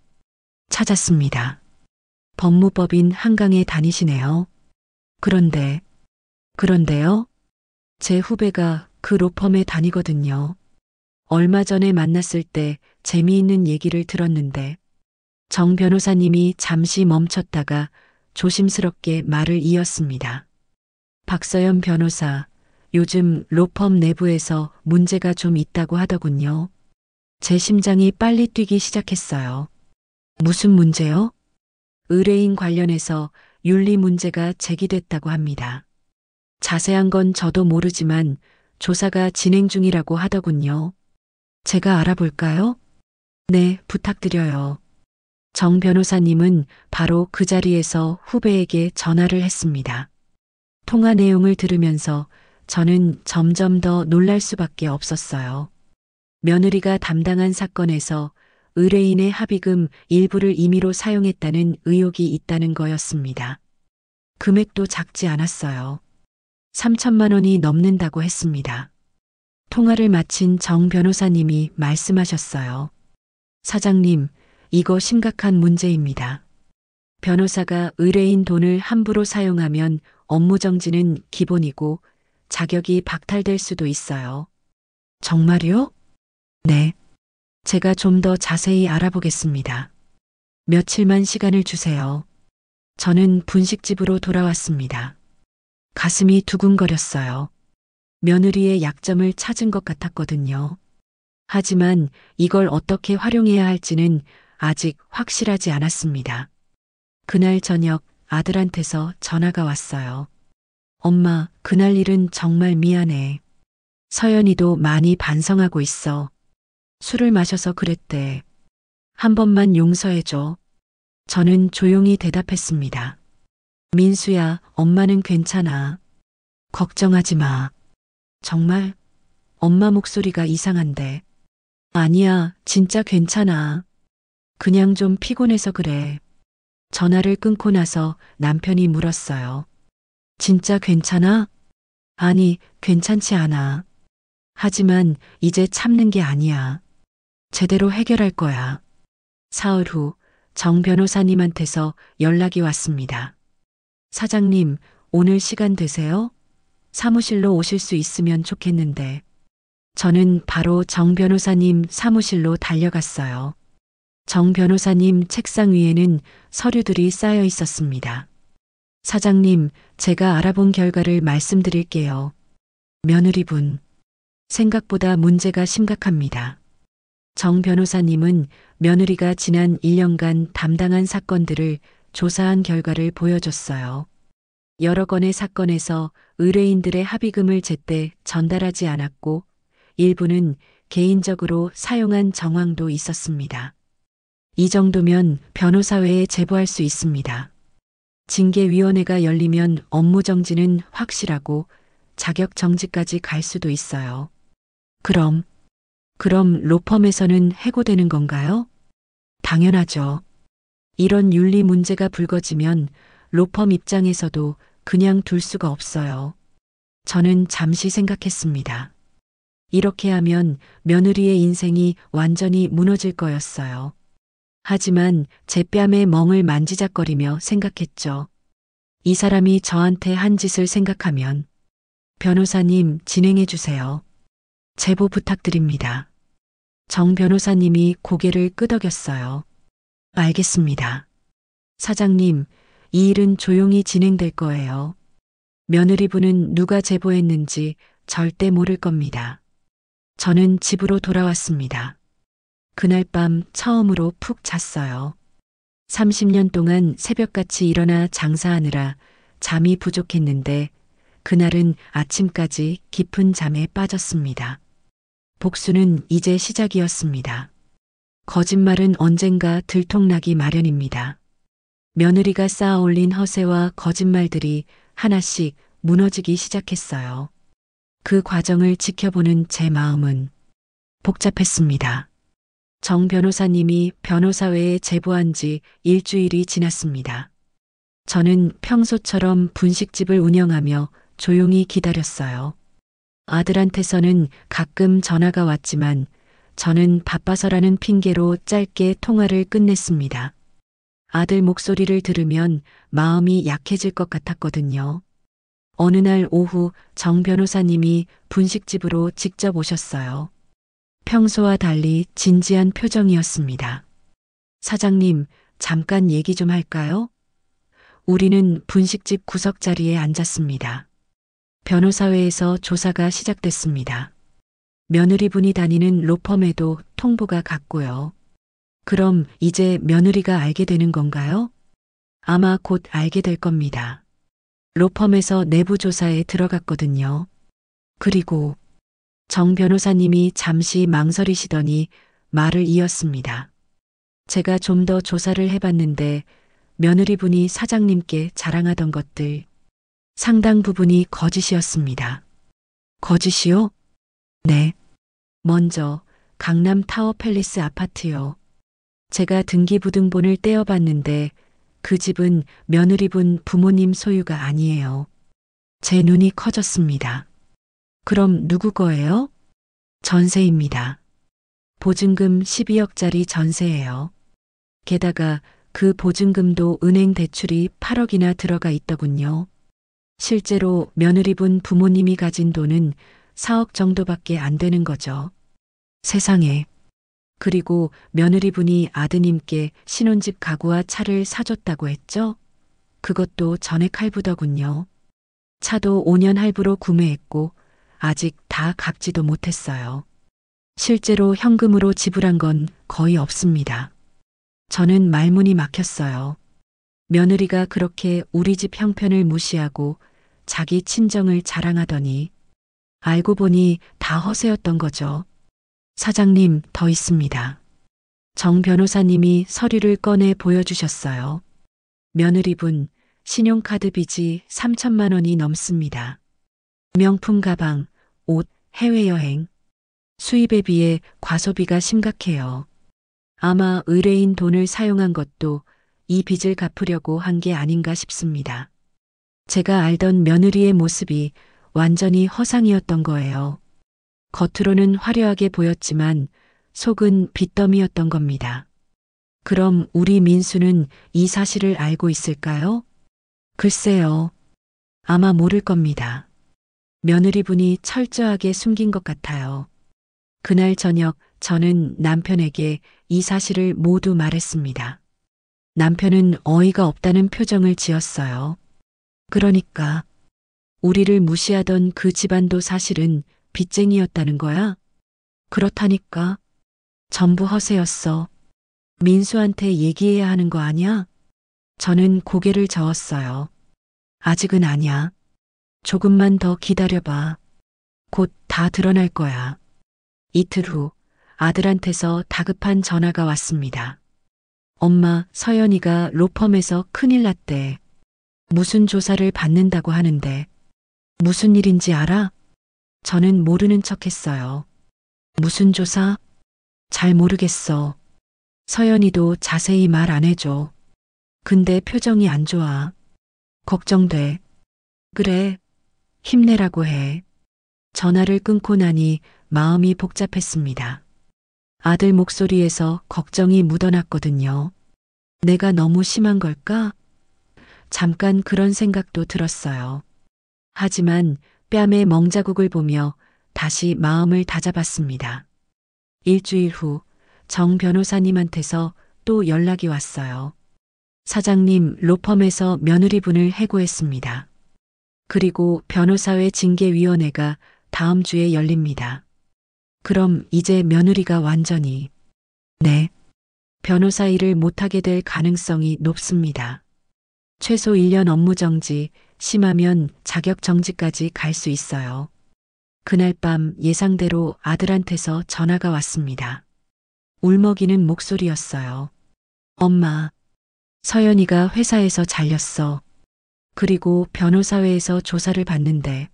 찾았습니다. 법무법인 한강에 다니시네요. 그런데요? 제 후배가 그 로펌에 다니거든요. 얼마 전에 만났을 때 재미있는 얘기를 들었는데 정 변호사님이 잠시 멈췄다가 조심스럽게 말을 이었습니다. 박서연 변호사, 요즘 로펌 내부에서 문제가 좀 있다고 하더군요. 제 심장이 빨리 뛰기 시작했어요. 무슨 문제요? 의뢰인 관련해서 윤리 문제가 제기됐다고 합니다. 자세한 건 저도 모르지만 조사가 진행 중이라고 하더군요. 제가 알아볼까요? 네, 부탁드려요. 정 변호사님은 바로 그 자리에서 후배에게 전화를 했습니다. 통화 내용을 들으면서 저는 점점 더 놀랄 수밖에 없었어요. 며느리가 담당한 사건에서 의뢰인의 합의금 일부를 임의로 사용했다는 의혹이 있다는 거였습니다. 금액도 작지 않았어요. 3천만 원이 넘는다고 했습니다. 통화를 마친 정 변호사님이 말씀하셨어요. 사장님, 이거 심각한 문제입니다. 변호사가 의뢰인 돈을 함부로 사용하면 업무 정지는 기본이고 자격이 박탈될 수도 있어요. 정말요? 네. 제가 좀 더 자세히 알아보겠습니다. 며칠만 시간을 주세요. 저는 분식집으로 돌아왔습니다. 가슴이 두근거렸어요. 며느리의 약점을 찾은 것 같았거든요. 하지만 이걸 어떻게 활용해야 할지는 아직 확실하지 않았습니다. 그날 저녁 아들한테서 전화가 왔어요. 엄마, 그날 일은 정말 미안해. 서연이도 많이 반성하고 있어. 술을 마셔서 그랬대. 한 번만 용서해줘. 저는 조용히 대답했습니다. 민수야, 엄마는 괜찮아. 걱정하지 마. 정말? 엄마 목소리가 이상한데. 아니야, 진짜 괜찮아. 그냥 좀 피곤해서 그래. 전화를 끊고 나서 남편이 물었어요. 진짜 괜찮아? 아니, 괜찮지 않아. 하지만 이제 참는 게 아니야. 제대로 해결할 거야. 사흘 후 정 변호사님한테서 연락이 왔습니다. 사장님, 오늘 시간 되세요? 사무실로 오실 수 있으면 좋겠는데. 저는 바로 정 변호사님 사무실로 달려갔어요. 정 변호사님 책상 위에는 서류들이 쌓여 있었습니다. 사장님, 제가 알아본 결과를 말씀드릴게요. 며느리분. 생각보다 문제가 심각합니다. 정 변호사님은 며느리가 지난 1년간 담당한 사건들을 조사한 결과를 보여줬어요. 여러 건의 사건에서 의뢰인들의 합의금을 제때 전달하지 않았고 일부는 개인적으로 사용한 정황도 있었습니다. 이 정도면 변호사회에 제보할 수 있습니다. 징계위원회가 열리면 업무 정지는 확실하고 자격 정지까지 갈 수도 있어요. 그럼 로펌에서는 해고되는 건가요? 당연하죠. 이런 윤리 문제가 불거지면 로펌 입장에서도 그냥 둘 수가 없어요. 저는 잠시 생각했습니다. 이렇게 하면 며느리의 인생이 완전히 무너질 거였어요. 하지만 제 뺨에 멍을 만지작거리며 생각했죠. 이 사람이 저한테 한 짓을 생각하면 변호사님 진행해 주세요. 제보 부탁드립니다. 정 변호사님이 고개를 끄덕였어요. 알겠습니다. 사장님, 이 일은 조용히 진행될 거예요. 며느리분은 누가 제보했는지 절대 모를 겁니다. 저는 집으로 돌아왔습니다. 그날 밤 처음으로 푹 잤어요. 30년 동안 새벽같이 일어나 장사하느라 잠이 부족했는데 그날은 아침까지 깊은 잠에 빠졌습니다. 복수는 이제 시작이었습니다. 거짓말은 언젠가 들통나기 마련입니다. 며느리가 쌓아 올린 허세와 거짓말들이 하나씩 무너지기 시작했어요. 그 과정을 지켜보는 제 마음은 복잡했습니다. 정 변호사님이 변호사회에 제보한 지 일주일이 지났습니다. 저는 평소처럼 분식집을 운영하며 조용히 기다렸어요. 아들한테서는 가끔 전화가 왔지만 저는 바빠서라는 핑계로 짧게 통화를 끝냈습니다. 아들 목소리를 들으면 마음이 약해질 것 같았거든요. 어느 날 오후 정 변호사님이 분식집으로 직접 오셨어요. 평소와 달리 진지한 표정이었습니다. 사장님, 잠깐 얘기 좀 할까요? 우리는 분식집 구석자리에 앉았습니다. 변호사회에서 조사가 시작됐습니다. 며느리분이 다니는 로펌에도 통보가 갔고요. 그럼 이제 며느리가 알게 되는 건가요? 아마 곧 알게 될 겁니다. 로펌에서 내부 조사에 들어갔거든요. 그리고 정 변호사님이 잠시 망설이시더니 말을 이었습니다. 제가 좀 더 조사를 해봤는데 며느리분이 사장님께 자랑하던 것들 상당 부분이 거짓이었습니다. 거짓이요? 네. 먼저 강남 타워 팰리스 아파트요. 제가 등기부등본을 떼어봤는데 그 집은 며느리분 부모님 소유가 아니에요. 제 눈이 커졌습니다. 그럼 누구 거예요? 전세입니다. 보증금 12억짜리 전세예요. 게다가 그 보증금도 은행 대출이 8억이나 들어가 있더군요. 실제로 며느리분 부모님이 가진 돈은 4억 정도밖에 안 되는 거죠. 세상에. 그리고 며느리분이 아드님께 신혼집 가구와 차를 사줬다고 했죠? 그것도 전액 할부더군요. 차도 5년 할부로 구매했고 아직 다 갚지도 못했어요. 실제로 현금으로 지불한 건 거의 없습니다. 저는 말문이 막혔어요. 며느리가 그렇게 우리 집 형편을 무시하고 자기 친정을 자랑하더니 알고 보니 다 허세였던 거죠. 사장님, 더 있습니다. 정 변호사님이 서류를 꺼내 보여주셨어요. 며느리분 신용카드 빚이 3천만 원이 넘습니다. 명품 가방, 옷, 해외여행. 수입에 비해 과소비가 심각해요. 아마 의뢰인 돈을 사용한 것도 이 빚을 갚으려고 한 게 아닌가 싶습니다. 제가 알던 며느리의 모습이 완전히 허상이었던 거예요. 겉으로는 화려하게 보였지만 속은 빚더미였던 겁니다. 그럼 우리 민수는 이 사실을 알고 있을까요? 글쎄요. 아마 모를 겁니다. 며느리분이 철저하게 숨긴 것 같아요. 그날 저녁 저는 남편에게 이 사실을 모두 말했습니다. 남편은 어이가 없다는 표정을 지었어요. 그러니까 우리를 무시하던 그 집안도 사실은 빚쟁이였다는 거야? 그렇다니까. 전부 허세였어. 민수한테 얘기해야 하는 거 아니야? 저는 고개를 저었어요. 아직은 아니야. 조금만 더 기다려봐. 곧 다 드러날 거야. 이틀 후 아들한테서 다급한 전화가 왔습니다. 엄마, 서연이가 로펌에서 큰일 났대. 무슨 조사를 받는다고 하는데. 무슨 일인지 알아? 저는 모르는 척 했어요. 무슨 조사? 잘 모르겠어. 서연이도 자세히 말 안 해줘. 근데 표정이 안 좋아. 걱정돼. 그래. 힘내라고 해. 전화를 끊고 나니 마음이 복잡했습니다. 아들 목소리에서 걱정이 묻어났거든요. 내가 너무 심한 걸까? 잠깐 그런 생각도 들었어요. 하지만 뺨에 멍자국을 보며 다시 마음을 다잡았습니다. 일주일 후 정 변호사님한테서 또 연락이 왔어요. 사장님, 로펌에서 며느리분을 해고했습니다. 그리고 변호사회 징계위원회가 다음 주에 열립니다. 그럼 이제 며느리가 완전히 네, 변호사 일을 못하게 될 가능성이 높습니다. 최소 1년 업무 정지, 심하면 자격 정지까지 갈 수 있어요. 그날 밤 예상대로 아들한테서 전화가 왔습니다. 울먹이는 목소리였어요. 엄마, 서연이가 회사에서 잘렸어. 그리고 변호사회에서 조사를 받는데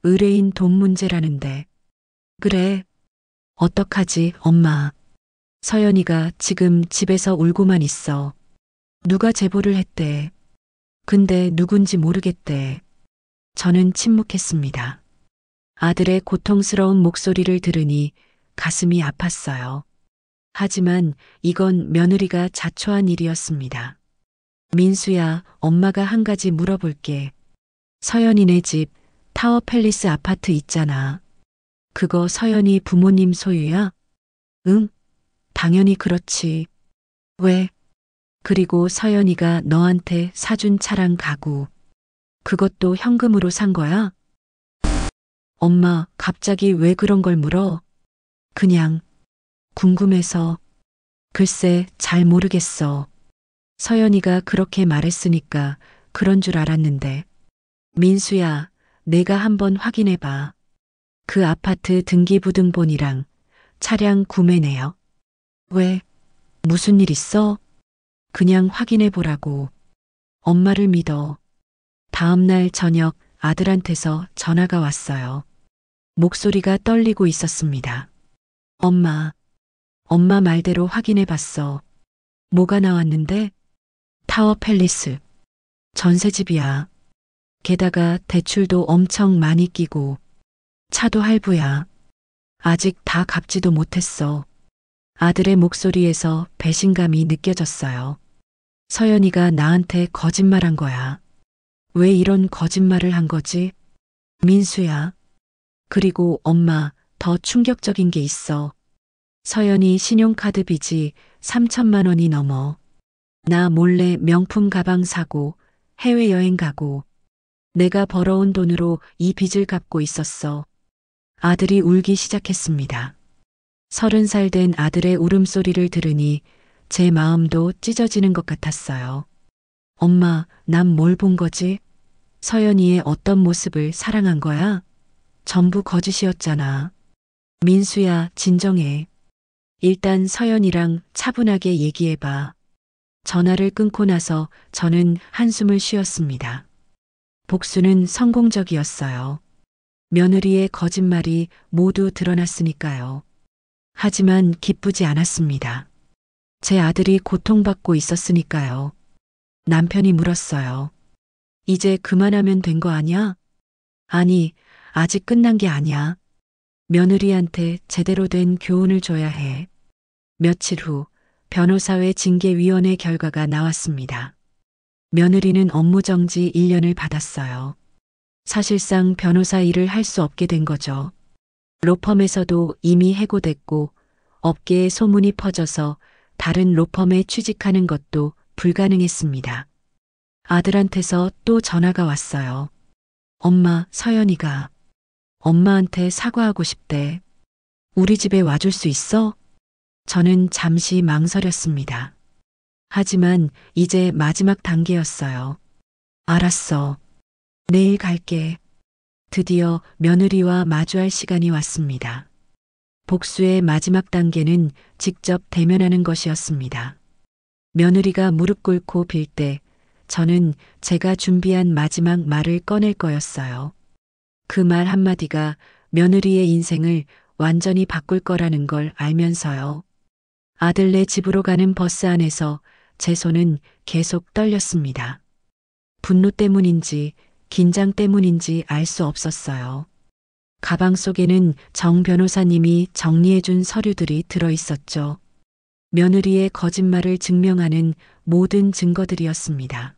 의뢰인 돈 문제라는데. 그래. 어떡하지, 엄마. 서연이가 지금 집에서 울고만 있어. 누가 제보를 했대. 근데 누군지 모르겠대. 저는 침묵했습니다. 아들의 고통스러운 목소리를 들으니 가슴이 아팠어요. 하지만 이건 며느리가 자초한 일이었습니다. 민수야, 엄마가 한 가지 물어볼게. 서연이네 집 타워 팰리스 아파트 있잖아. 그거 서연이 부모님 소유야? 응? 당연히 그렇지. 왜? 그리고 서연이가 너한테 사준 차랑 가구. 그것도 현금으로 산 거야? 엄마, 갑자기 왜 그런 걸 물어? 그냥 궁금해서. 글쎄, 잘 모르겠어. 서연이가 그렇게 말했으니까 그런 줄 알았는데. 민수야, 내가 한번 확인해 봐. 그 아파트 등기부등본이랑 차량 구매내역. 왜? 무슨 일 있어? 그냥 확인해 보라고. 엄마를 믿어. 다음 날 저녁 아들한테서 전화가 왔어요. 목소리가 떨리고 있었습니다. 엄마, 엄마 말대로 확인해 봤어. 뭐가 나왔는데? 타워 팰리스. 전세집이야. 게다가 대출도 엄청 많이 끼고 차도 할부야. 아직 다 갚지도 못했어. 아들의 목소리에서 배신감이 느껴졌어요. 서연이가 나한테 거짓말한 거야. 왜 이런 거짓말을 한 거지? 민수야. 그리고 엄마, 더 충격적인 게 있어. 서연이 신용카드 빚이 3천만 원이 넘어. 나 몰래 명품 가방 사고 해외여행 가고 내가 벌어온 돈으로 이 빚을 갚고 있었어. 아들이 울기 시작했습니다. 30살 된 아들의 울음소리를 들으니 제 마음도 찢어지는 것 같았어요. 엄마, 난 뭘 본 거지? 서연이의 어떤 모습을 사랑한 거야? 전부 거짓이었잖아. 민수야, 진정해. 일단 서연이랑 차분하게 얘기해봐. 전화를 끊고 나서 저는 한숨을 쉬었습니다. 복수는 성공적이었어요. 며느리의 거짓말이 모두 드러났으니까요. 하지만 기쁘지 않았습니다. 제 아들이 고통받고 있었으니까요. 남편이 물었어요. 이제 그만하면 된 거 아니야? 아니, 아직 끝난 게 아니야. 며느리한테 제대로 된 교훈을 줘야 해. 며칠 후 변호사회 징계위원회 결과가 나왔습니다. 며느리는 업무정지 1년을 받았어요. 사실상 변호사 일을 할 수 없게 된 거죠. 로펌에서도 이미 해고됐고 업계에 소문이 퍼져서 다른 로펌에 취직하는 것도 불가능했습니다. 아들한테서 또 전화가 왔어요. 엄마, 서연이가 엄마한테 사과하고 싶대. 우리 집에 와줄 수 있어? 저는 잠시 망설였습니다. 하지만 이제 마지막 단계였어요. 알았어. 내일 갈게. 드디어 며느리와 마주할 시간이 왔습니다. 복수의 마지막 단계는 직접 대면하는 것이었습니다. 며느리가 무릎 꿇고 빌 때 저는 제가 준비한 마지막 말을 꺼낼 거였어요. 그 말 한마디가 며느리의 인생을 완전히 바꿀 거라는 걸 알면서요. 아들네 집으로 가는 버스 안에서 제 손은 계속 떨렸습니다. 분노 때문인지 긴장 때문인지 알 수 없었어요. 가방 속에는 정 변호사님이 정리해준 서류들이 들어있었죠. 며느리의 거짓말을 증명하는 모든 증거들이었습니다.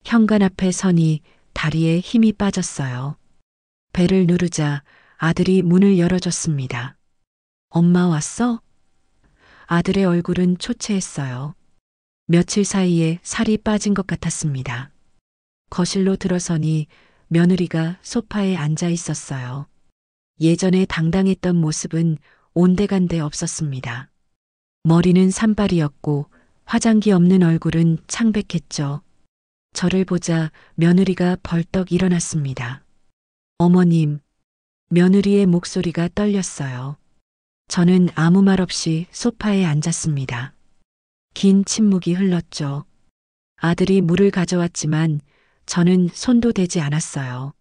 현관 앞에 서니 다리에 힘이 빠졌어요. 배를 누르자 아들이 문을 열어줬습니다. 엄마 왔어? 아들의 얼굴은 초췌했어요. 며칠 사이에 살이 빠진 것 같았습니다. 거실로 들어서니 며느리가 소파에 앉아 있었어요. 예전에 당당했던 모습은 온데간데 없었습니다. 머리는 산발이었고 화장기 없는 얼굴은 창백했죠. 저를 보자 며느리가 벌떡 일어났습니다. 어머님, 며느리의 목소리가 떨렸어요. 저는 아무 말 없이 소파에 앉았습니다. 긴 침묵이 흘렀죠. 아들이 물을 가져왔지만 저는 손도 대지 않았어요.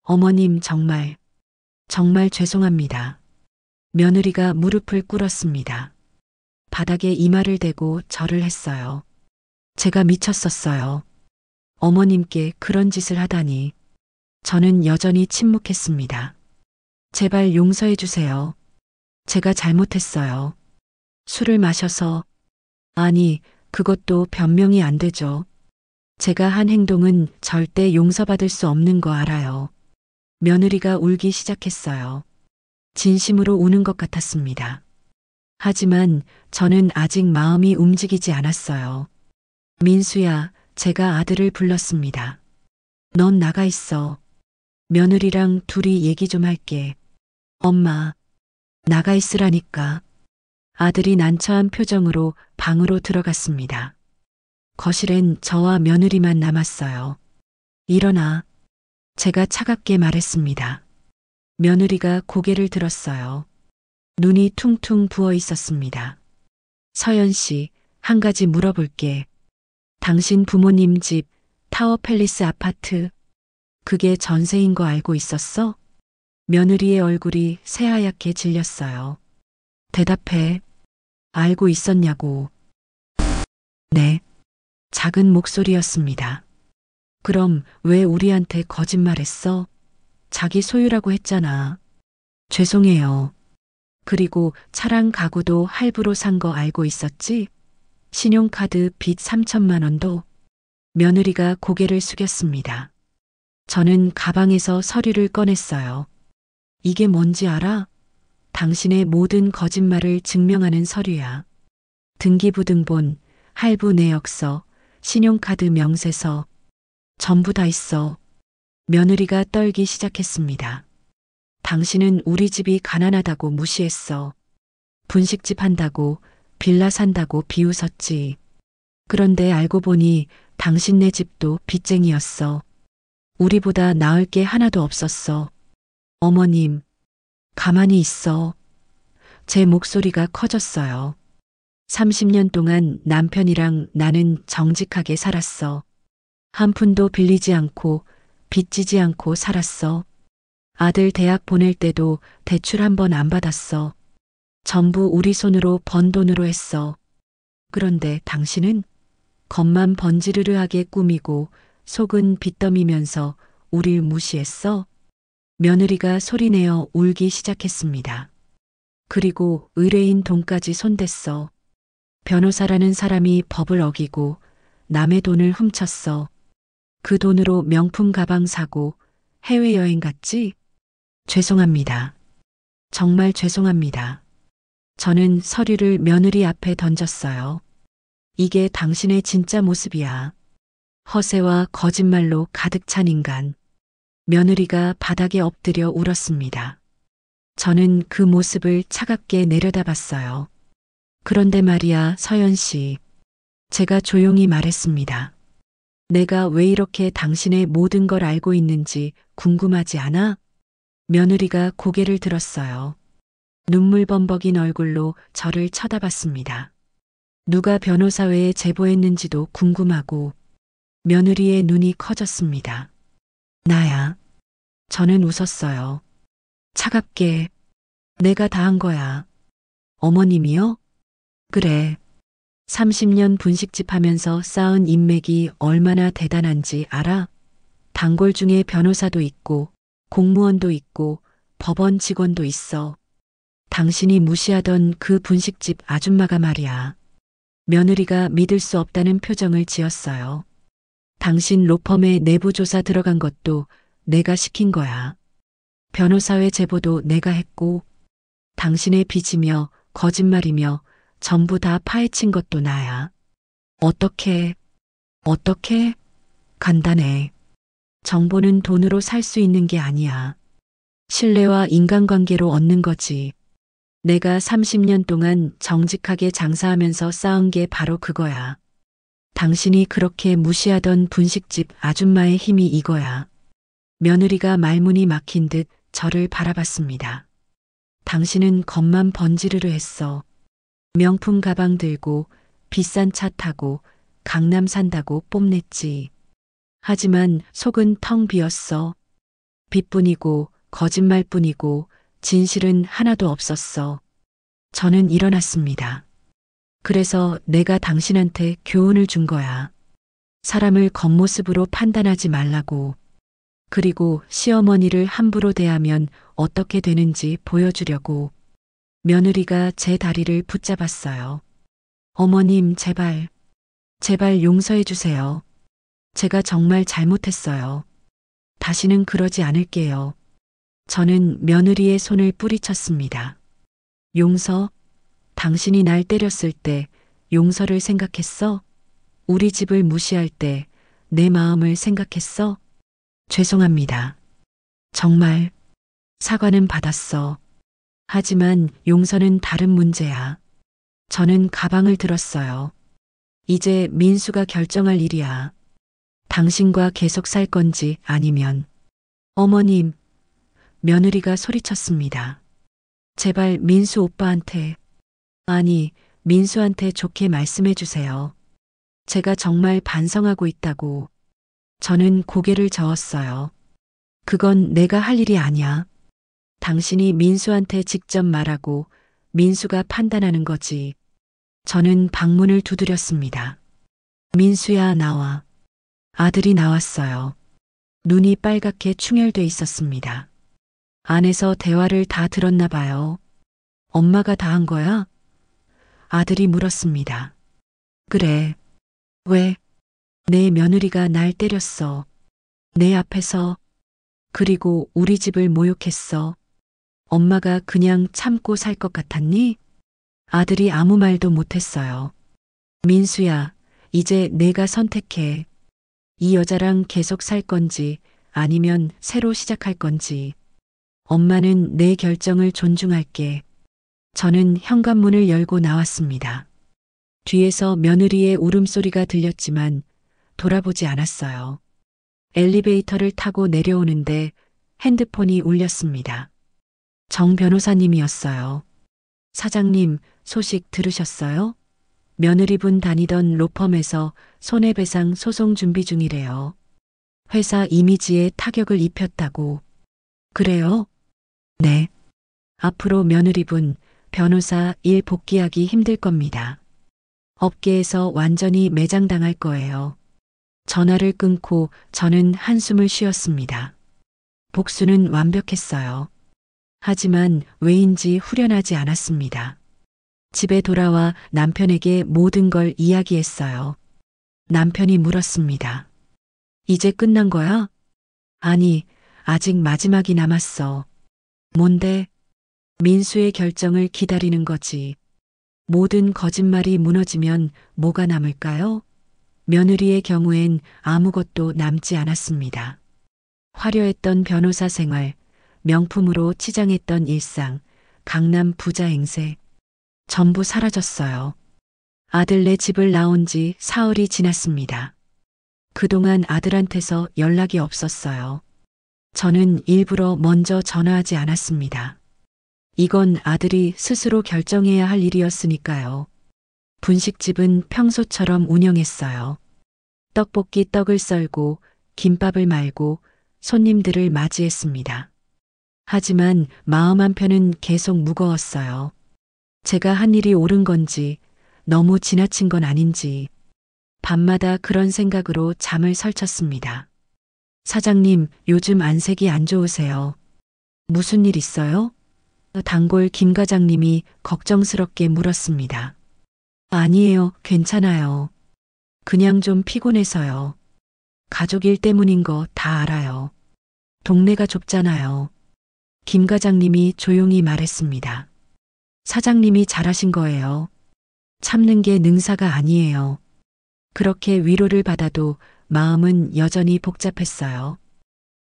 어머님, 정말 죄송합니다. 며느리가 무릎을 꿇었습니다. 바닥에 이마를 대고 절을 했어요. 제가 미쳤었어요. 어머님께 그런 짓을 하다니. 저는 여전히 침묵했습니다. 제발 용서해 주세요. 제가 잘못했어요. 술을 마셔서. 아니, 그것도 변명이 안 되죠. 제가 한 행동은 절대 용서받을 수 없는 거 알아요. 며느리가 울기 시작했어요. 진심으로 우는 것 같았습니다. 하지만 저는 아직 마음이 움직이지 않았어요. 민수야, 제가 아들을 불렀습니다. 넌 나가 있어. 며느리랑 둘이 얘기 좀 할게. 엄마, 나가 있으라니까. 아들이 난처한 표정으로 방으로 들어갔습니다. 거실엔 저와 며느리만 남았어요. 일어나. 제가 차갑게 말했습니다. 며느리가 고개를 들었어요. 눈이 퉁퉁 부어 있었습니다. 서연 씨, 한 가지 물어볼게. 당신 부모님 집 타워 팰리스 아파트, 그게 전세인 거 알고 있었어? 며느리의 얼굴이 새하얗게 질렸어요. 대답해. 알고 있었냐고. 네. 작은 목소리였습니다. 그럼 왜 우리한테 거짓말했어? 자기 소유라고 했잖아. 죄송해요. 그리고 차랑 가구도 할부로 산 거 알고 있었지? 신용카드 빚 3천만 원도. 며느리가 고개를 숙였습니다. 저는 가방에서 서류를 꺼냈어요. 이게 뭔지 알아? 당신의 모든 거짓말을 증명하는 서류야. 등기부등본, 할부 내역서, 신용카드 명세서, 전부 다 있어. 며느리가 떨기 시작했습니다. 당신은 우리 집이 가난하다고 무시했어. 분식집 한다고, 빌라 산다고 비웃었지. 그런데 알고 보니 당신네 집도 빚쟁이였어. 우리보다 나을 게 하나도 없었어. 어머님, 가만히 있어. 제 목소리가 커졌어요. 30년 동안 남편이랑 나는 정직하게 살았어. 한 푼도 빌리지 않고 빚지지 않고 살았어. 아들 대학 보낼 때도 대출 한 번 안 받았어. 전부 우리 손으로 번 돈으로 했어. 그런데 당신은 겉만 번지르르하게 꾸미고 속은 빚더미면서 우릴 무시했어. 며느리가 소리내어 울기 시작했습니다. 그리고 의뢰인 돈까지 손댔어. 변호사라는 사람이 법을 어기고 남의 돈을 훔쳤어. 그 돈으로 명품 가방 사고 해외여행 갔지? 죄송합니다. 정말 죄송합니다. 저는 서류를 며느리 앞에 던졌어요. 이게 당신의 진짜 모습이야. 허세와 거짓말로 가득 찬 인간. 며느리가 바닥에 엎드려 울었습니다. 저는 그 모습을 차갑게 내려다봤어요. 그런데 말이야, 서연 씨. 제가 조용히 말했습니다. 내가 왜 이렇게 당신의 모든 걸 알고 있는지 궁금하지 않아? 며느리가 고개를 들었어요. 눈물 범벅인 얼굴로 저를 쳐다봤습니다. 누가 변호사회에 제보했는지도 궁금하고. 며느리의 눈이 커졌습니다. 나야. 저는 웃었어요. 차갑게. 내가 다 한 거야. 어머님이요? 그래. 30년 분식집 하면서 쌓은 인맥이 얼마나 대단한지 알아? 단골 중에 변호사도 있고, 공무원도 있고, 법원 직원도 있어. 당신이 무시하던 그 분식집 아줌마가 말이야. 며느리가 믿을 수 없다는 표정을 지었어요. 당신 로펌에 내부 조사 들어간 것도 내가 시킨 거야. 변호사회 제보도 내가 했고, 당신의 빚이며 거짓말이며 전부 다 파헤친 것도 나야. 어떻게? 간단해. 정보는 돈으로 살 수 있는 게 아니야. 신뢰와 인간관계로 얻는 거지. 내가 30년 동안 정직하게 장사하면서 쌓은 게 바로 그거야. 당신이 그렇게 무시하던 분식집 아줌마의 힘이 이거야. 며느리가 말문이 막힌 듯 저를 바라봤습니다. 당신은 겉만 번지르르 했어. 명품 가방 들고 비싼 차 타고 강남 산다고 뽐냈지. 하지만 속은 텅 비었어. 빚뿐이고 거짓말뿐이고 진실은 하나도 없었어. 저는 일어났습니다. 그래서 내가 당신한테 교훈을 준 거야. 사람을 겉모습으로 판단하지 말라고. 그리고 시어머니를 함부로 대하면 어떻게 되는지 보여주려고. 며느리가 제 다리를 붙잡았어요. 어머님, 제발 용서해 주세요. 제가 정말 잘못했어요. 다시는 그러지 않을게요. 저는 며느리의 손을 뿌리쳤습니다. 용서? 당신이 날 때렸을 때 용서를 생각했어? 우리 집을 무시할 때 내 마음을 생각했어? 죄송합니다. 정말 사과는 받았어. 하지만 용서는 다른 문제야. 저는 가방을 들었어요. 이제 민수가 결정할 일이야. 당신과 계속 살 건지 아니면 어머님, 며느리가 소리쳤습니다. 제발 민수 오빠한테, 아니, 민수한테 좋게 말씀해 주세요. 제가 정말 반성하고 있다고. 저는 고개를 저었어요. 그건 내가 할 일이 아니야. 당신이 민수한테 직접 말하고 민수가 판단하는 거지. 저는 방문을 두드렸습니다. 민수야, 나와. 아들이 나왔어요. 눈이 빨갛게 충혈돼 있었습니다. 안에서 대화를 다 들었나 봐요. 엄마가 다 한 거야? 아들이 물었습니다. 그래. 왜? 내 며느리가 날 때렸어. 내 앞에서. 그리고 우리 집을 모욕했어. 엄마가 그냥 참고 살 것 같았니? 아들이 아무 말도 못했어요. 민수야, 이제 내가 선택해. 이 여자랑 계속 살 건지 아니면 새로 시작할 건지. 엄마는 내 결정을 존중할게. 저는 현관문을 열고 나왔습니다. 뒤에서 며느리의 울음소리가 들렸지만 돌아보지 않았어요. 엘리베이터를 타고 내려오는데 핸드폰이 울렸습니다. 정 변호사님이었어요. 사장님, 소식 들으셨어요? 며느리분 다니던 로펌에서 손해배상 소송 준비 중이래요. 회사 이미지에 타격을 입혔다고. 그래요? 네. 앞으로 며느리분 변호사 일 복귀하기 힘들 겁니다. 업계에서 완전히 매장당할 거예요. 전화를 끊고 저는 한숨을 쉬었습니다. 복수는 완벽했어요. 하지만 왜인지 후련하지 않았습니다. 집에 돌아와 남편에게 모든 걸 이야기했어요. 남편이 물었습니다. 이제 끝난 거야? 아니, 아직 마지막이 남았어. 뭔데? 민수의 결정을 기다리는 거지. 모든 거짓말이 무너지면 뭐가 남을까요? 며느리의 경우엔 아무것도 남지 않았습니다. 화려했던 변호사 생활, 명품으로 치장했던 일상, 강남 부자 행세, 전부 사라졌어요. 아들네 집을 나온 지 사흘이 지났습니다. 그동안 아들한테서 연락이 없었어요. 저는 일부러 먼저 전화하지 않았습니다. 이건 아들이 스스로 결정해야 할 일이었으니까요. 분식집은 평소처럼 운영했어요. 떡볶이 떡을 썰고 김밥을 말고 손님들을 맞이했습니다. 하지만 마음 한편은 계속 무거웠어요. 제가 한 일이 옳은 건지 너무 지나친 건 아닌지 밤마다 그런 생각으로 잠을 설쳤습니다. 사장님, 요즘 안색이 안 좋으세요. 무슨 일 있어요? 단골 김 과장님이 걱정스럽게 물었습니다. 아니에요, 괜찮아요. 그냥 좀 피곤해서요. 가족 일 때문인 거 다 알아요. 동네가 좁잖아요. 김 과장님이 조용히 말했습니다. 사장님이 잘하신 거예요. 참는 게 능사가 아니에요. 그렇게 위로를 받아도 마음은 여전히 복잡했어요.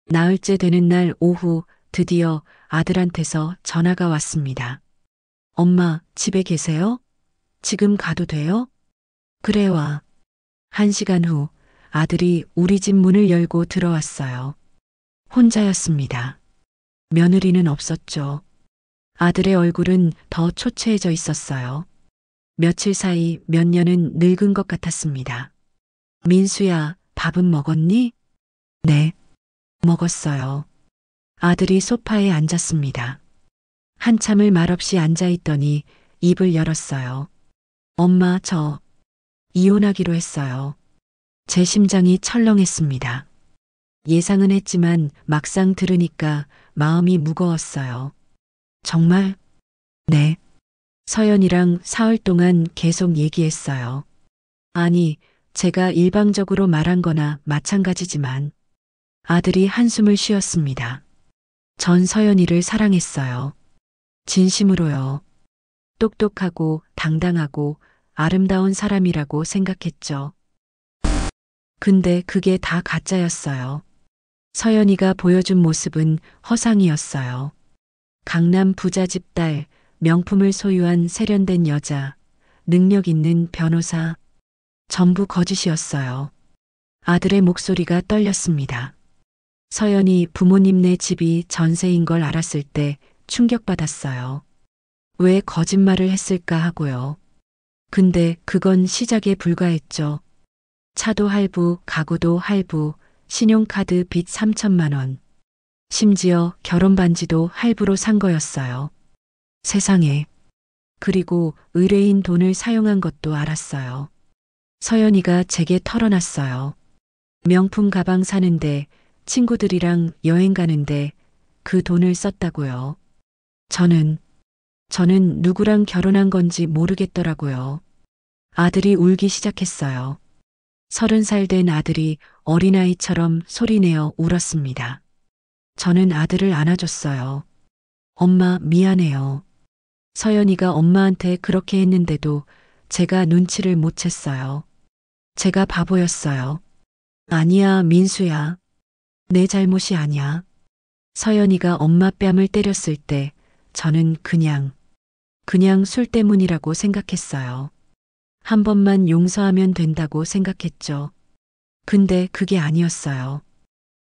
나흘째 되는 날 오후 드디어 아들한테서 전화가 왔습니다. 엄마, 집에 계세요? 지금 가도 돼요? 그래 와. 1시간 후 아들이 우리 집 문을 열고 들어왔어요. 혼자였습니다. 며느리는 없었죠. 아들의 얼굴은 더 초췌해져 있었어요. 며칠 사이 몇 년은 늙은 것 같았습니다. 민수야, 밥은 먹었니? 네, 먹었어요. 아들이 소파에 앉았습니다. 한참을 말없이 앉아있더니 입을 열었어요. 엄마, 저 이혼하기로 했어요. 제 심장이 철렁했습니다. 예상은 했지만 막상 들으니까 마음이 무거웠어요. 정말? 네. 서연이랑 사흘 동안 계속 얘기했어요. 아니, 제가 일방적으로 말한 거나 마찬가지지만 아들이 한숨을 쉬었습니다. 전 서연이를 사랑했어요. 진심으로요. 똑똑하고 당당하고 아름다운 사람이라고 생각했죠. 근데 그게 다 가짜였어요. 서연이가 보여준 모습은 허상이었어요. 강남 부잣집 딸, 명품을 소유한 세련된 여자, 능력 있는 변호사, 전부 거짓이었어요. 아들의 목소리가 떨렸습니다. 서연이 부모님네 집이 전세인 걸 알았을 때 충격받았어요. 왜 거짓말을 했을까 하고요. 근데 그건 시작에 불과했죠. 차도 할부, 가구도 할부, 신용카드 빚 3천만 원. 심지어 결혼 반지도 할부로 산 거였어요. 세상에. 그리고 의뢰인 돈을 사용한 것도 알았어요. 서연이가 제게 털어놨어요. 명품 가방 사는데, 친구들이랑 여행 가는데 그 돈을 썼다고요. 저는 누구랑 결혼한 건지 모르겠더라고요. 아들이 울기 시작했어요. 30살 된 아들이 어린아이처럼 소리내어 울었습니다. 저는 아들을 안아줬어요. 엄마, 미안해요. 서연이가 엄마한테 그렇게 했는데도 제가 눈치를 못 챘어요. 제가 바보였어요. 아니야, 민수야. 내 잘못이 아니야. 서연이가 엄마 뺨을 때렸을 때 저는 그냥 술 때문이라고 생각했어요. 한 번만 용서하면 된다고 생각했죠. 근데 그게 아니었어요.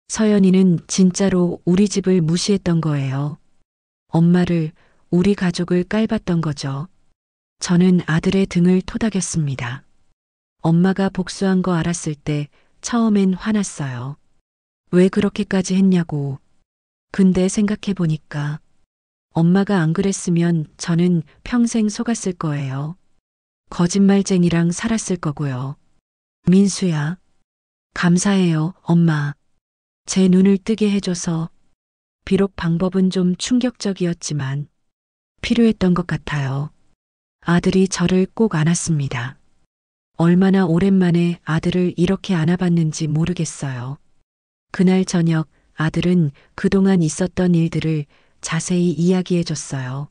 서연이는 진짜로 우리 집을 무시했던 거예요. 엄마를, 우리 가족을 깔봤던 거죠. 저는 아들의 등을 토닥였습니다. 엄마가 복수한 거 알았을 때 처음엔 화났어요. 왜 그렇게까지 했냐고. 근데 생각해보니까 엄마가 안 그랬으면 저는 평생 속았을 거예요. 거짓말쟁이랑 살았을 거고요. 민수야. 감사해요, 엄마. 제 눈을 뜨게 해줘서. 비록 방법은 좀 충격적이었지만 필요했던 것 같아요. 아들이 저를 꼭 안았습니다. 얼마나 오랜만에 아들을 이렇게 안아봤는지 모르겠어요. 그날 저녁 아들은 그동안 있었던 일들을 자세히 이야기해줬어요.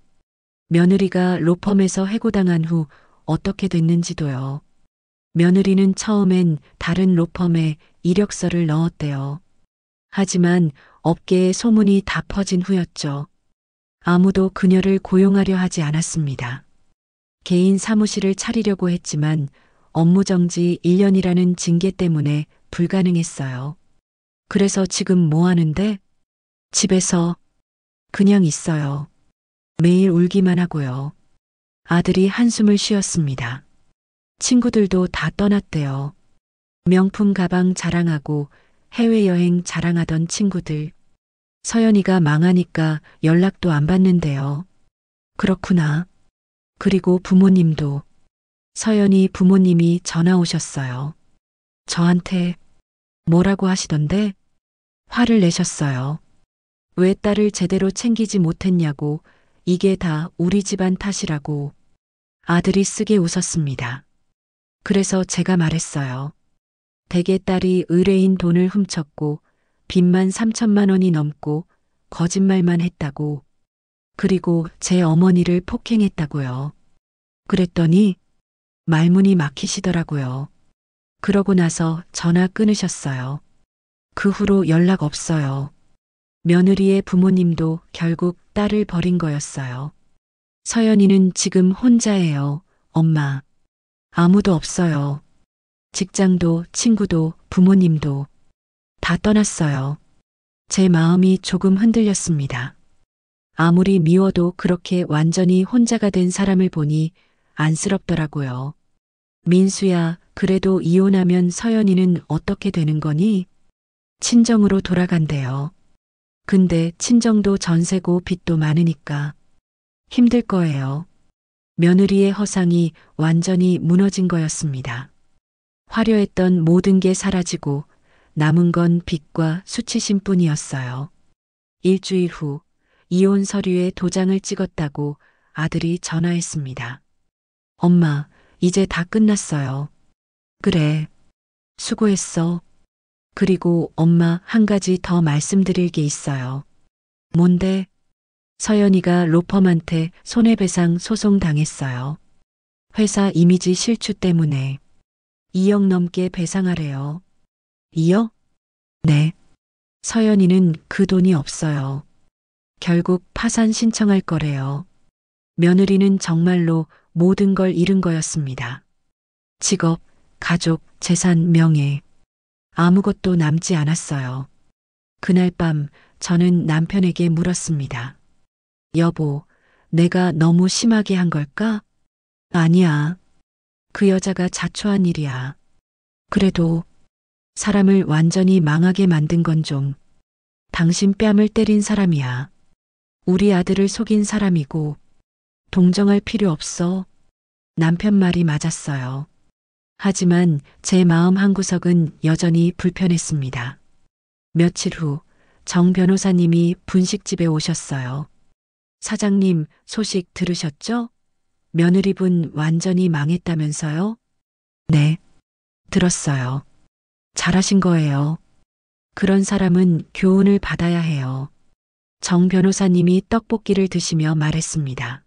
며느리가 로펌에서 해고당한 후 어떻게 됐는지도요. 며느리는 처음엔 다른 로펌에 이력서를 넣었대요. 하지만 업계에 소문이 다 퍼진 후였죠. 아무도 그녀를 고용하려 하지 않았습니다. 개인 사무실을 차리려고 했지만 업무정지 1년이라는 징계 때문에 불가능했어요. 그래서 지금 뭐 하는데? 집에서 그냥 있어요. 매일 울기만 하고요. 아들이 한숨을 쉬었습니다. 친구들도 다 떠났대요. 명품 가방 자랑하고 해외여행 자랑하던 친구들. 서연이가 망하니까 연락도 안 받는데요. 그렇구나. 그리고 부모님도. 서연이 부모님이 전화 오셨어요. 저한테 뭐라고 하시던데? 화를 내셨어요. 왜 딸을 제대로 챙기지 못했냐고, 이게 다 우리 집안 탓이라고. 아들이 쓰게 웃었습니다. 그래서 제가 말했어요. 대개 딸이 의뢰인 돈을 훔쳤고 빚만 3천만 원이 넘고 거짓말만 했다고. 그리고 제 어머니를 폭행했다고요. 그랬더니 말문이 막히시더라고요. 그러고 나서 전화 끊으셨어요. 그 후로 연락 없어요. 며느리의 부모님도 결국 딸을 버린 거였어요. 서연이는 지금 혼자예요, 엄마. 아무도 없어요. 직장도 친구도 부모님도 다 떠났어요. 제 마음이 조금 흔들렸습니다. 아무리 미워도 그렇게 완전히 혼자가 된 사람을 보니 안쓰럽더라고요. 민수야, 그래도 이혼하면 서연이는 어떻게 되는 거니? 친정으로 돌아간대요. 근데 친정도 전세고 빚도 많으니까 힘들 거예요. 며느리의 허상이 완전히 무너진 거였습니다. 화려했던 모든 게 사라지고 남은 건 빚과 수치심 뿐이었어요. 일주일 후 이혼 서류에 도장을 찍었다고 아들이 전화했습니다. 엄마, 이제 다 끝났어요. 그래. 수고했어. 그리고 엄마, 한 가지 더 말씀드릴 게 있어요. 뭔데? 서연이가 로펌한테 손해배상 소송 당했어요. 회사 이미지 실추 때문에 2억 넘게 배상하래요. 2억? 네. 서연이는 그 돈이 없어요. 결국 파산 신청할 거래요. 며느리는 정말로 모든 걸 잃은 거였습니다. 직업, 가족, 재산, 명예. 아무것도 남지 않았어요. 그날 밤 저는 남편에게 물었습니다. 여보, 내가 너무 심하게 한 걸까? 아니야. 그 여자가 자초한 일이야. 그래도 사람을 완전히 망하게 만든 건 좀 당신 뺨을 때린 사람이야. 우리 아들을 속인 사람이고 동정할 필요 없어. 남편 말이 맞았어요. 하지만 제 마음 한구석은 여전히 불편했습니다. 며칠 후 정 변호사님이 분식집에 오셨어요. 사장님, 소식 들으셨죠? 며느리분 완전히 망했다면서요? 네, 들었어요. 잘하신 거예요. 그런 사람은 교훈을 받아야 해요. 정 변호사님이 떡볶이를 드시며 말했습니다.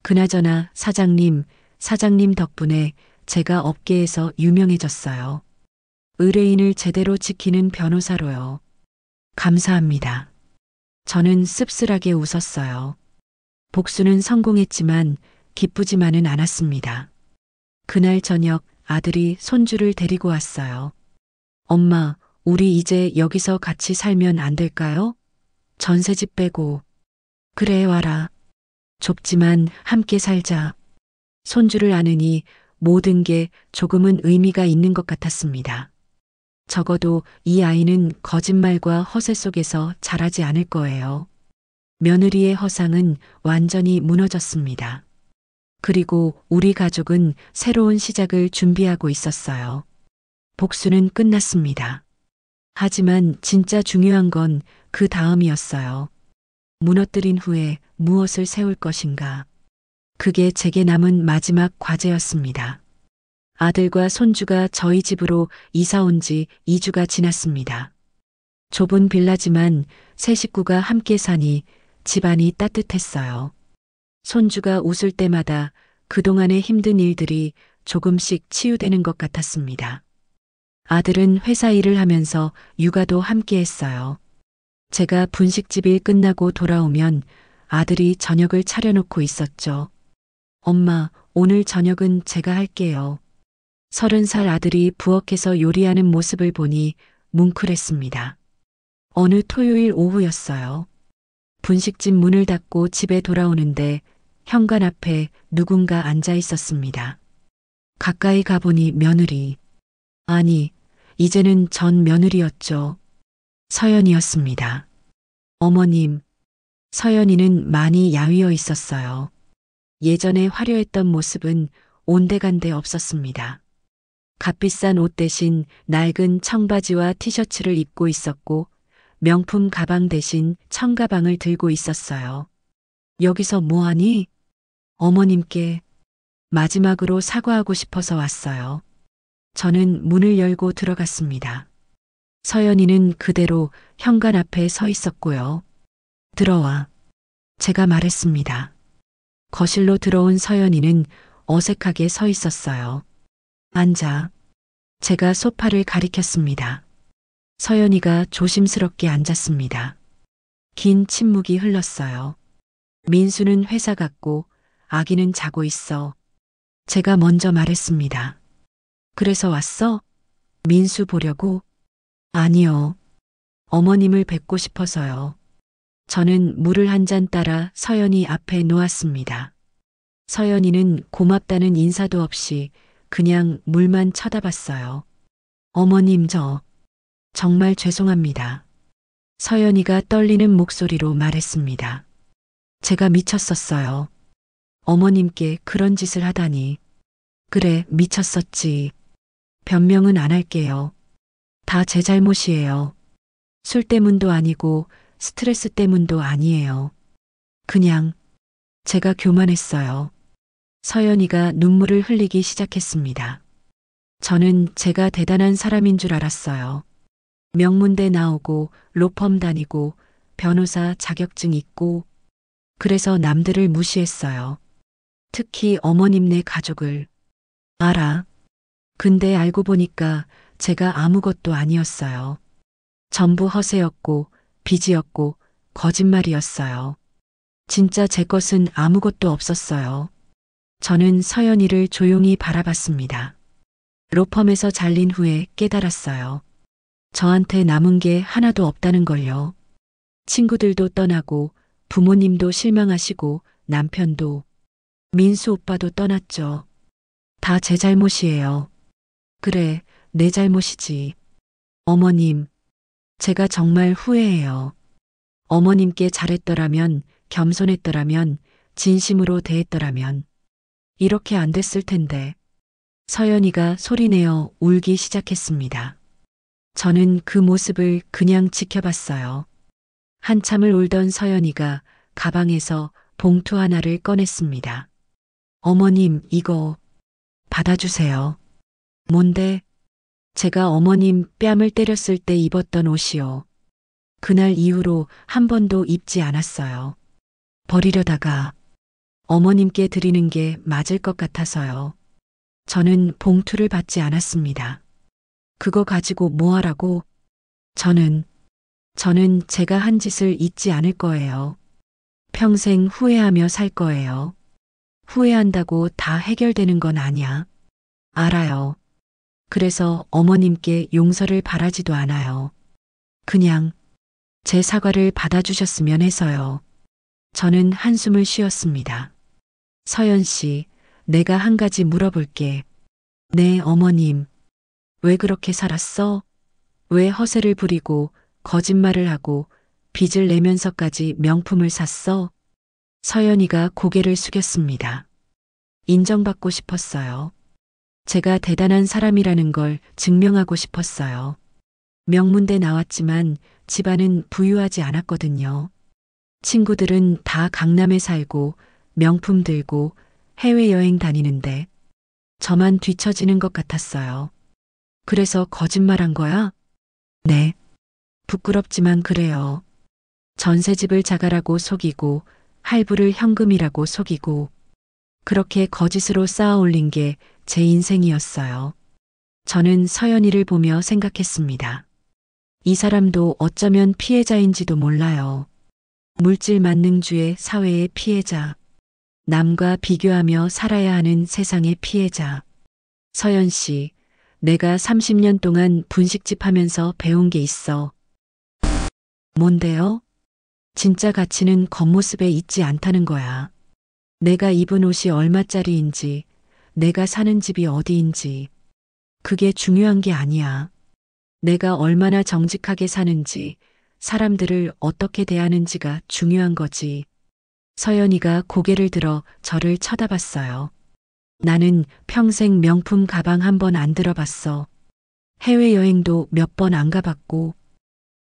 그나저나 사장님 덕분에 제가 업계에서 유명해졌어요. 의뢰인을 제대로 지키는 변호사로요. 감사합니다. 저는 씁쓸하게 웃었어요. 복수는 성공했지만 기쁘지만은 않았습니다. 그날 저녁 아들이 손주를 데리고 왔어요. 엄마, 우리 이제 여기서 같이 살면 안 될까요? 전셋집 빼고. 그래, 와라. 좁지만 함께 살자. 손주를 안으니 모든 게 조금은 의미가 있는 것 같았습니다. 적어도 이 아이는 거짓말과 허세 속에서 자라지 않을 거예요. 며느리의 허상은 완전히 무너졌습니다. 그리고 우리 가족은 새로운 시작을 준비하고 있었어요. 복수는 끝났습니다. 하지만 진짜 중요한 건 그 다음이었어요. 무너뜨린 후에 무엇을 세울 것인가. 그게 제게 남은 마지막 과제였습니다. 아들과 손주가 저희 집으로 이사 온 지 2주가 지났습니다. 좁은 빌라지만 세 식구가 함께 사니 집안이 따뜻했어요. 손주가 웃을 때마다 그동안의 힘든 일들이 조금씩 치유되는 것 같았습니다. 아들은 회사 일을 하면서 육아도 함께 했어요. 제가 분식집 일 끝나고 돌아오면 아들이 저녁을 차려놓고 있었죠. 엄마, 오늘 저녁은 제가 할게요. 30살 아들이 부엌에서 요리하는 모습을 보니 뭉클했습니다. 어느 토요일 오후였어요. 분식집 문을 닫고 집에 돌아오는데 현관 앞에 누군가 앉아 있었습니다. 가까이 가보니 며느리. 아니, 이제는 전 며느리였죠. 서연이었습니다. 어머님, 서연이는 많이 야위어 있었어요. 예전에 화려했던 모습은 온데간데 없었습니다. 값비싼 옷 대신 낡은 청바지와 티셔츠를 입고 있었고 명품 가방 대신 청가방을 들고 있었어요. 여기서 뭐하니? 어머님께 마지막으로 사과하고 싶어서 왔어요. 저는 문을 열고 들어갔습니다. 서연이는 그대로 현관 앞에 서 있었고요. 들어와. 제가 말했습니다. 거실로 들어온 서연이는 어색하게 서 있었어요. 앉아. 제가 소파를 가리켰습니다. 서연이가 조심스럽게 앉았습니다. 긴 침묵이 흘렀어요. 민수는 회사 갔고 아기는 자고 있어. 제가 먼저 말했습니다. 그래서 왔어? 민수 보려고? 아니요. 어머님을 뵙고 싶어서요. 저는 물을 한 잔 따라 서연이 앞에 놓았습니다. 서연이는 고맙다는 인사도 없이 그냥 물만 쳐다봤어요. 어머님, 정말 죄송합니다. 서연이가 떨리는 목소리로 말했습니다. 제가 미쳤었어요. 어머님께 그런 짓을 하다니. 그래, 미쳤었지. 변명은 안 할게요. 다 제 잘못이에요. 술 때문도 아니고 스트레스 때문도 아니에요. 그냥 제가 교만했어요. 서연이가 눈물을 흘리기 시작했습니다. 저는 제가 대단한 사람인 줄 알았어요. 명문대 나오고 로펌 다니고 변호사 자격증 있고 그래서 남들을 무시했어요. 특히 어머님네 가족을. 알아. 근데 알고 보니까 제가 아무것도 아니었어요. 전부 허세였고 빚이었고 거짓말이었어요. 진짜 제 것은 아무것도 없었어요. 저는 서연이를 조용히 바라봤습니다. 로펌에서 잘린 후에 깨달았어요. 저한테 남은 게 하나도 없다는 걸요. 친구들도 떠나고 부모님도 실망하시고 남편도 민수 오빠도 떠났죠. 다 제 잘못이에요. 그래, 내 잘못이지. 어머님, 제가 정말 후회해요. 어머님께 잘했더라면, 겸손했더라면, 진심으로 대했더라면, 이렇게 안 됐을 텐데. 서연이가 소리내어 울기 시작했습니다. 저는 그 모습을 그냥 지켜봤어요. 한참을 울던 서연이가 가방에서 봉투 하나를 꺼냈습니다. 어머님, 이거 받아주세요. 뭔데? 제가 어머님 뺨을 때렸을 때 입었던 옷이요. 그날 이후로 한 번도 입지 않았어요. 버리려다가 어머님께 드리는 게 맞을 것 같아서요. 저는 봉투를 받지 않았습니다. 그거 가지고 뭐 하라고? 저는 제가 한 짓을 잊지 않을 거예요. 평생 후회하며 살 거예요. 후회한다고 다 해결되는 건 아니야. 알아요. 그래서 어머님께 용서를 바라지도 않아요. 그냥 제 사과를 받아주셨으면 해서요. 저는 한숨을 쉬었습니다. 서연 씨, 내가 한 가지 물어볼게. 네, 어머님. 왜 그렇게 살았어? 왜 허세를 부리고 거짓말을 하고 빚을 내면서까지 명품을 샀어? 서연이가 고개를 숙였습니다. 인정받고 싶었어요. 제가 대단한 사람이라는 걸 증명하고 싶었어요. 명문대 나왔지만 집안은 부유하지 않았거든요. 친구들은 다 강남에 살고 명품 들고 해외여행 다니는데 저만 뒤처지는 것 같았어요. 그래서 거짓말한 거야? 네. 부끄럽지만 그래요. 전셋집을 자가라고 속이고 할부를 현금이라고 속이고 그렇게 거짓으로 쌓아 올린 게 제 인생이었어요. 저는 서연이를 보며 생각했습니다. 이 사람도 어쩌면 피해자인지도 몰라요. 물질 만능주의 사회의 피해자. 남과 비교하며 살아야 하는 세상의 피해자. 서연 씨, 내가 30년 동안 분식집 하면서 배운 게 있어. 뭔데요? 진짜 가치는 겉모습에 있지 않다는 거야. 내가 입은 옷이 얼마짜리인지, 내가 사는 집이 어디인지, 그게 중요한 게 아니야. 내가 얼마나 정직하게 사는지, 사람들을 어떻게 대하는지가 중요한 거지. 서연이가 고개를 들어 저를 쳐다봤어요. 나는 평생 명품 가방 한 번 안 들어봤어. 해외여행도 몇 번 안 가봤고,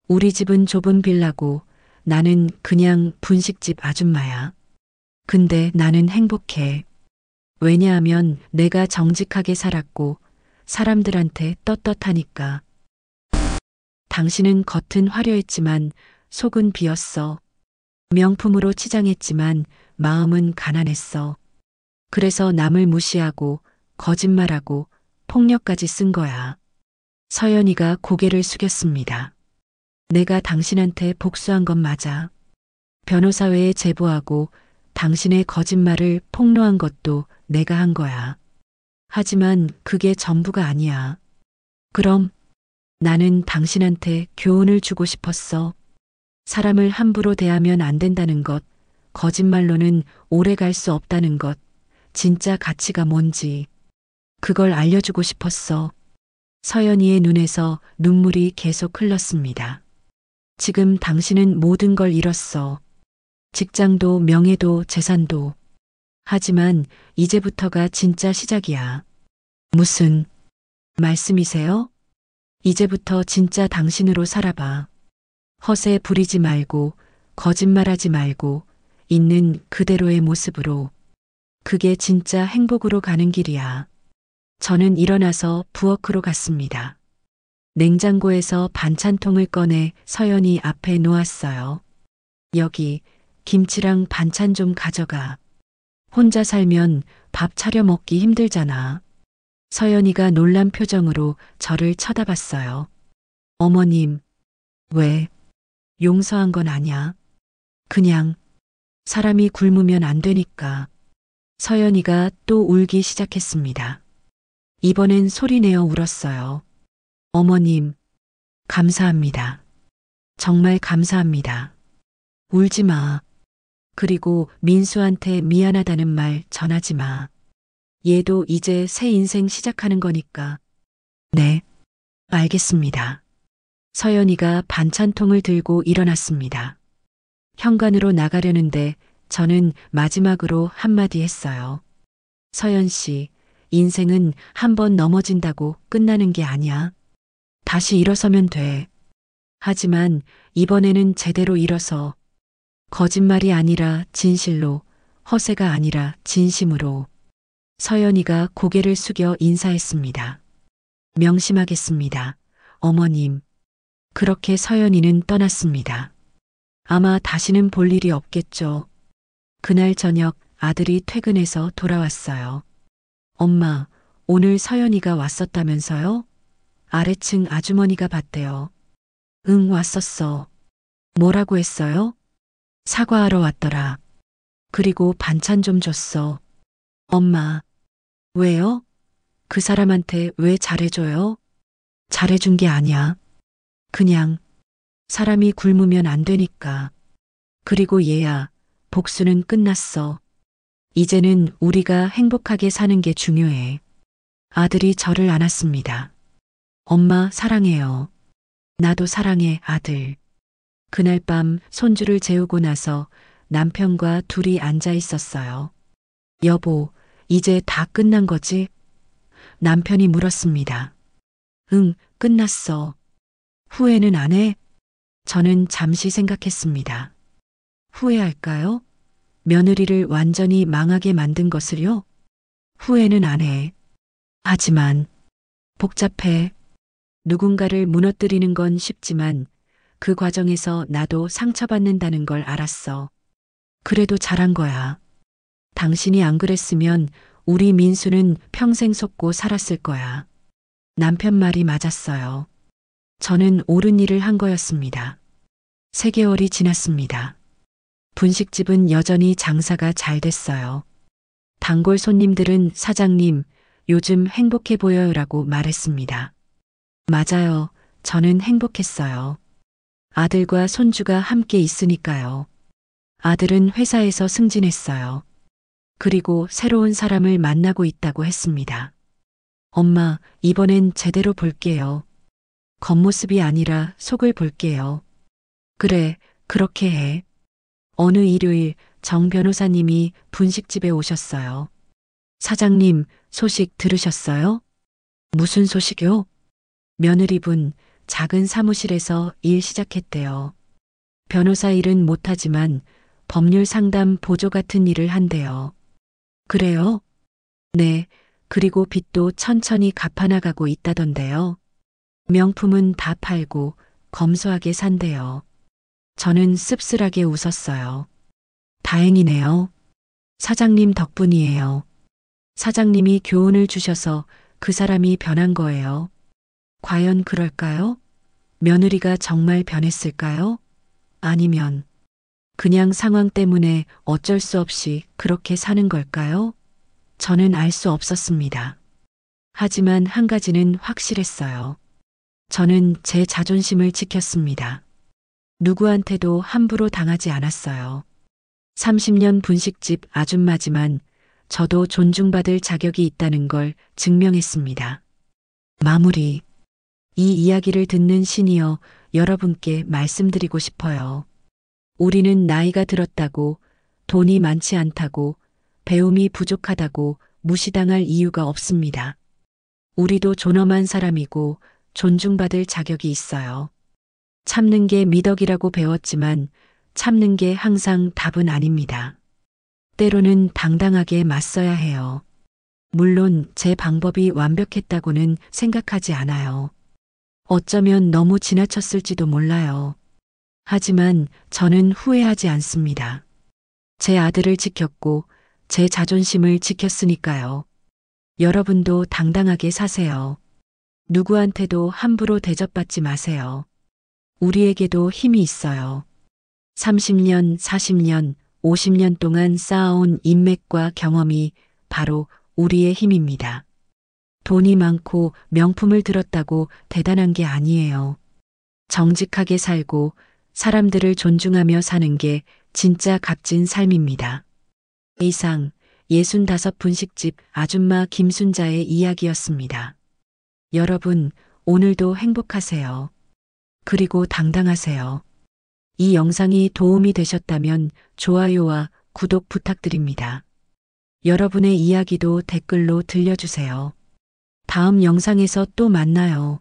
우리 집은 좁은 빌라고 나는 그냥 분식집 아줌마야. 근데 나는 행복해. 왜냐하면 내가 정직하게 살았고 사람들한테 떳떳하니까. 당신은 겉은 화려했지만 속은 비었어. 명품으로 치장했지만 마음은 가난했어. 그래서 남을 무시하고 거짓말하고 폭력까지 쓴 거야. 서연이가 고개를 숙였습니다. 내가 당신한테 복수한 건 맞아. 변호사회에 제보하고 당신의 거짓말을 폭로한 것도 내가 한 거야. 하지만 그게 전부가 아니야. 그럼 나는 당신한테 교훈을 주고 싶었어. 사람을 함부로 대하면 안 된다는 것, 거짓말로는 오래 갈 수 없다는 것, 진짜 가치가 뭔지. 그걸 알려주고 싶었어. 서연이의 눈에서 눈물이 계속 흘렀습니다. 지금 당신은 모든 걸 잃었어. 직장도 명예도 재산도. 하지만 이제부터가 진짜 시작이야. 무슨 말씀이세요? 이제부터 진짜 당신으로 살아봐. 허세 부리지 말고 거짓말하지 말고 있는 그대로의 모습으로. 그게 진짜 행복으로 가는 길이야. 저는 일어나서 부엌으로 갔습니다. 냉장고에서 반찬통을 꺼내 서연이 앞에 놓았어요. 여기 김치랑 반찬 좀 가져가. 혼자 살면 밥 차려 먹기 힘들잖아. 서연이가 놀란 표정으로 저를 쳐다봤어요. 어머님, 왜? 용서한 건 아냐? 그냥 사람이 굶으면 안 되니까. 서연이가 또 울기 시작했습니다. 이번엔 소리내어 울었어요. 어머님, 감사합니다. 정말 감사합니다. 울지 마. 그리고 민수한테 미안하다는 말 전하지 마. 얘도 이제 새 인생 시작하는 거니까. 네, 알겠습니다. 서연이가 반찬통을 들고 일어났습니다. 현관으로 나가려는데 저는 마지막으로 한마디 했어요. 서연 씨, 인생은 한 번 넘어진다고 끝나는 게 아니야. 다시 일어서면 돼. 하지만 이번에는 제대로 일어서 거짓말이 아니라 진실로, 허세가 아니라 진심으로. 서연이가 고개를 숙여 인사했습니다. 명심하겠습니다. 어머님. 그렇게 서연이는 떠났습니다. 아마 다시는 볼 일이 없겠죠. 그날 저녁 아들이 퇴근해서 돌아왔어요. 엄마, 오늘 서연이가 왔었다면서요? 아래층 아주머니가 봤대요. 응, 왔었어. 뭐라고 했어요? 사과하러 왔더라. 그리고 반찬 좀 줬어. 엄마, 왜요? 그 사람한테 왜 잘해줘요? 잘해준 게 아니야. 그냥 사람이 굶으면 안 되니까. 그리고 얘야, 복수는 끝났어. 이제는 우리가 행복하게 사는 게 중요해. 아들이 저를 안았습니다. 엄마 사랑해요. 나도 사랑해, 아들. 그날 밤 손주를 재우고 나서 남편과 둘이 앉아 있었어요. 여보, 이제 다 끝난 거지? 남편이 물었습니다. 응, 끝났어. 후회는 안 해? 저는 잠시 생각했습니다. 후회할까요? 며느리를 완전히 망하게 만든 것을요? 후회는 안 해. 하지만 복잡해. 누군가를 무너뜨리는 건 쉽지만 그 과정에서 나도 상처받는다는 걸 알았어. 그래도 잘한 거야. 당신이 안 그랬으면 우리 민수는 평생 속고 살았을 거야. 남편 말이 맞았어요. 저는 옳은 일을 한 거였습니다. 3개월이 지났습니다. 분식집은 여전히 장사가 잘 됐어요. 단골 손님들은 사장님, 요즘 행복해 보여요라고 말했습니다. 맞아요. 저는 행복했어요. 아들과 손주가 함께 있으니까요. 아들은 회사에서 승진했어요. 그리고 새로운 사람을 만나고 있다고 했습니다. 엄마, 이번엔 제대로 볼게요. 겉모습이 아니라 속을 볼게요. 그래, 그렇게 해. 어느 일요일 정 변호사님이 분식집에 오셨어요. 사장님, 소식 들으셨어요? 무슨 소식요? 며느리분 작은 사무실에서 일 시작했대요. 변호사 일은 못하지만 법률 상담 보조 같은 일을 한대요. 그래요? 네, 그리고 빚도 천천히 갚아나가고 있다던데요. 명품은 다 팔고 검소하게 산대요. 저는 씁쓸하게 웃었어요. 다행이네요. 사장님 덕분이에요. 사장님이 교훈을 주셔서 그 사람이 변한 거예요. 과연 그럴까요? 며느리가 정말 변했을까요? 아니면 그냥 상황 때문에 어쩔 수 없이 그렇게 사는 걸까요? 저는 알 수 없었습니다. 하지만 한 가지는 확실했어요. 저는 제 자존심을 지켰습니다. 누구한테도 함부로 당하지 않았어요. 30년 분식집 아줌마지만 저도 존중받을 자격이 있다는 걸 증명했습니다. 마무리. 이 이야기를 듣는 시니어 여러분께 말씀드리고 싶어요. 우리는 나이가 들었다고, 돈이 많지 않다고, 배움이 부족하다고 무시당할 이유가 없습니다. 우리도 존엄한 사람이고 존중받을 자격이 있어요. 참는 게 미덕이라고 배웠지만 참는 게 항상 답은 아닙니다. 때로는 당당하게 맞서야 해요. 물론 제 방법이 완벽했다고는 생각하지 않아요. 어쩌면 너무 지나쳤을지도 몰라요. 하지만 저는 후회하지 않습니다. 제 아들을 지켰고 제 자존심을 지켰으니까요. 여러분도 당당하게 사세요. 누구한테도 함부로 대접받지 마세요. 우리에게도 힘이 있어요. 30년, 40년, 50년 동안 쌓아온 인맥과 경험이 바로 우리의 힘입니다. 돈이 많고 명품을 들었다고 대단한 게 아니에요. 정직하게 살고 사람들을 존중하며 사는 게 진짜 값진 삶입니다. 이상 65분식집 아줌마 김순자의 이야기였습니다. 여러분, 오늘도 행복하세요. 그리고 당당하세요. 이 영상이 도움이 되셨다면 좋아요와 구독 부탁드립니다. 여러분의 이야기도 댓글로 들려주세요. 다음 영상에서 또 만나요.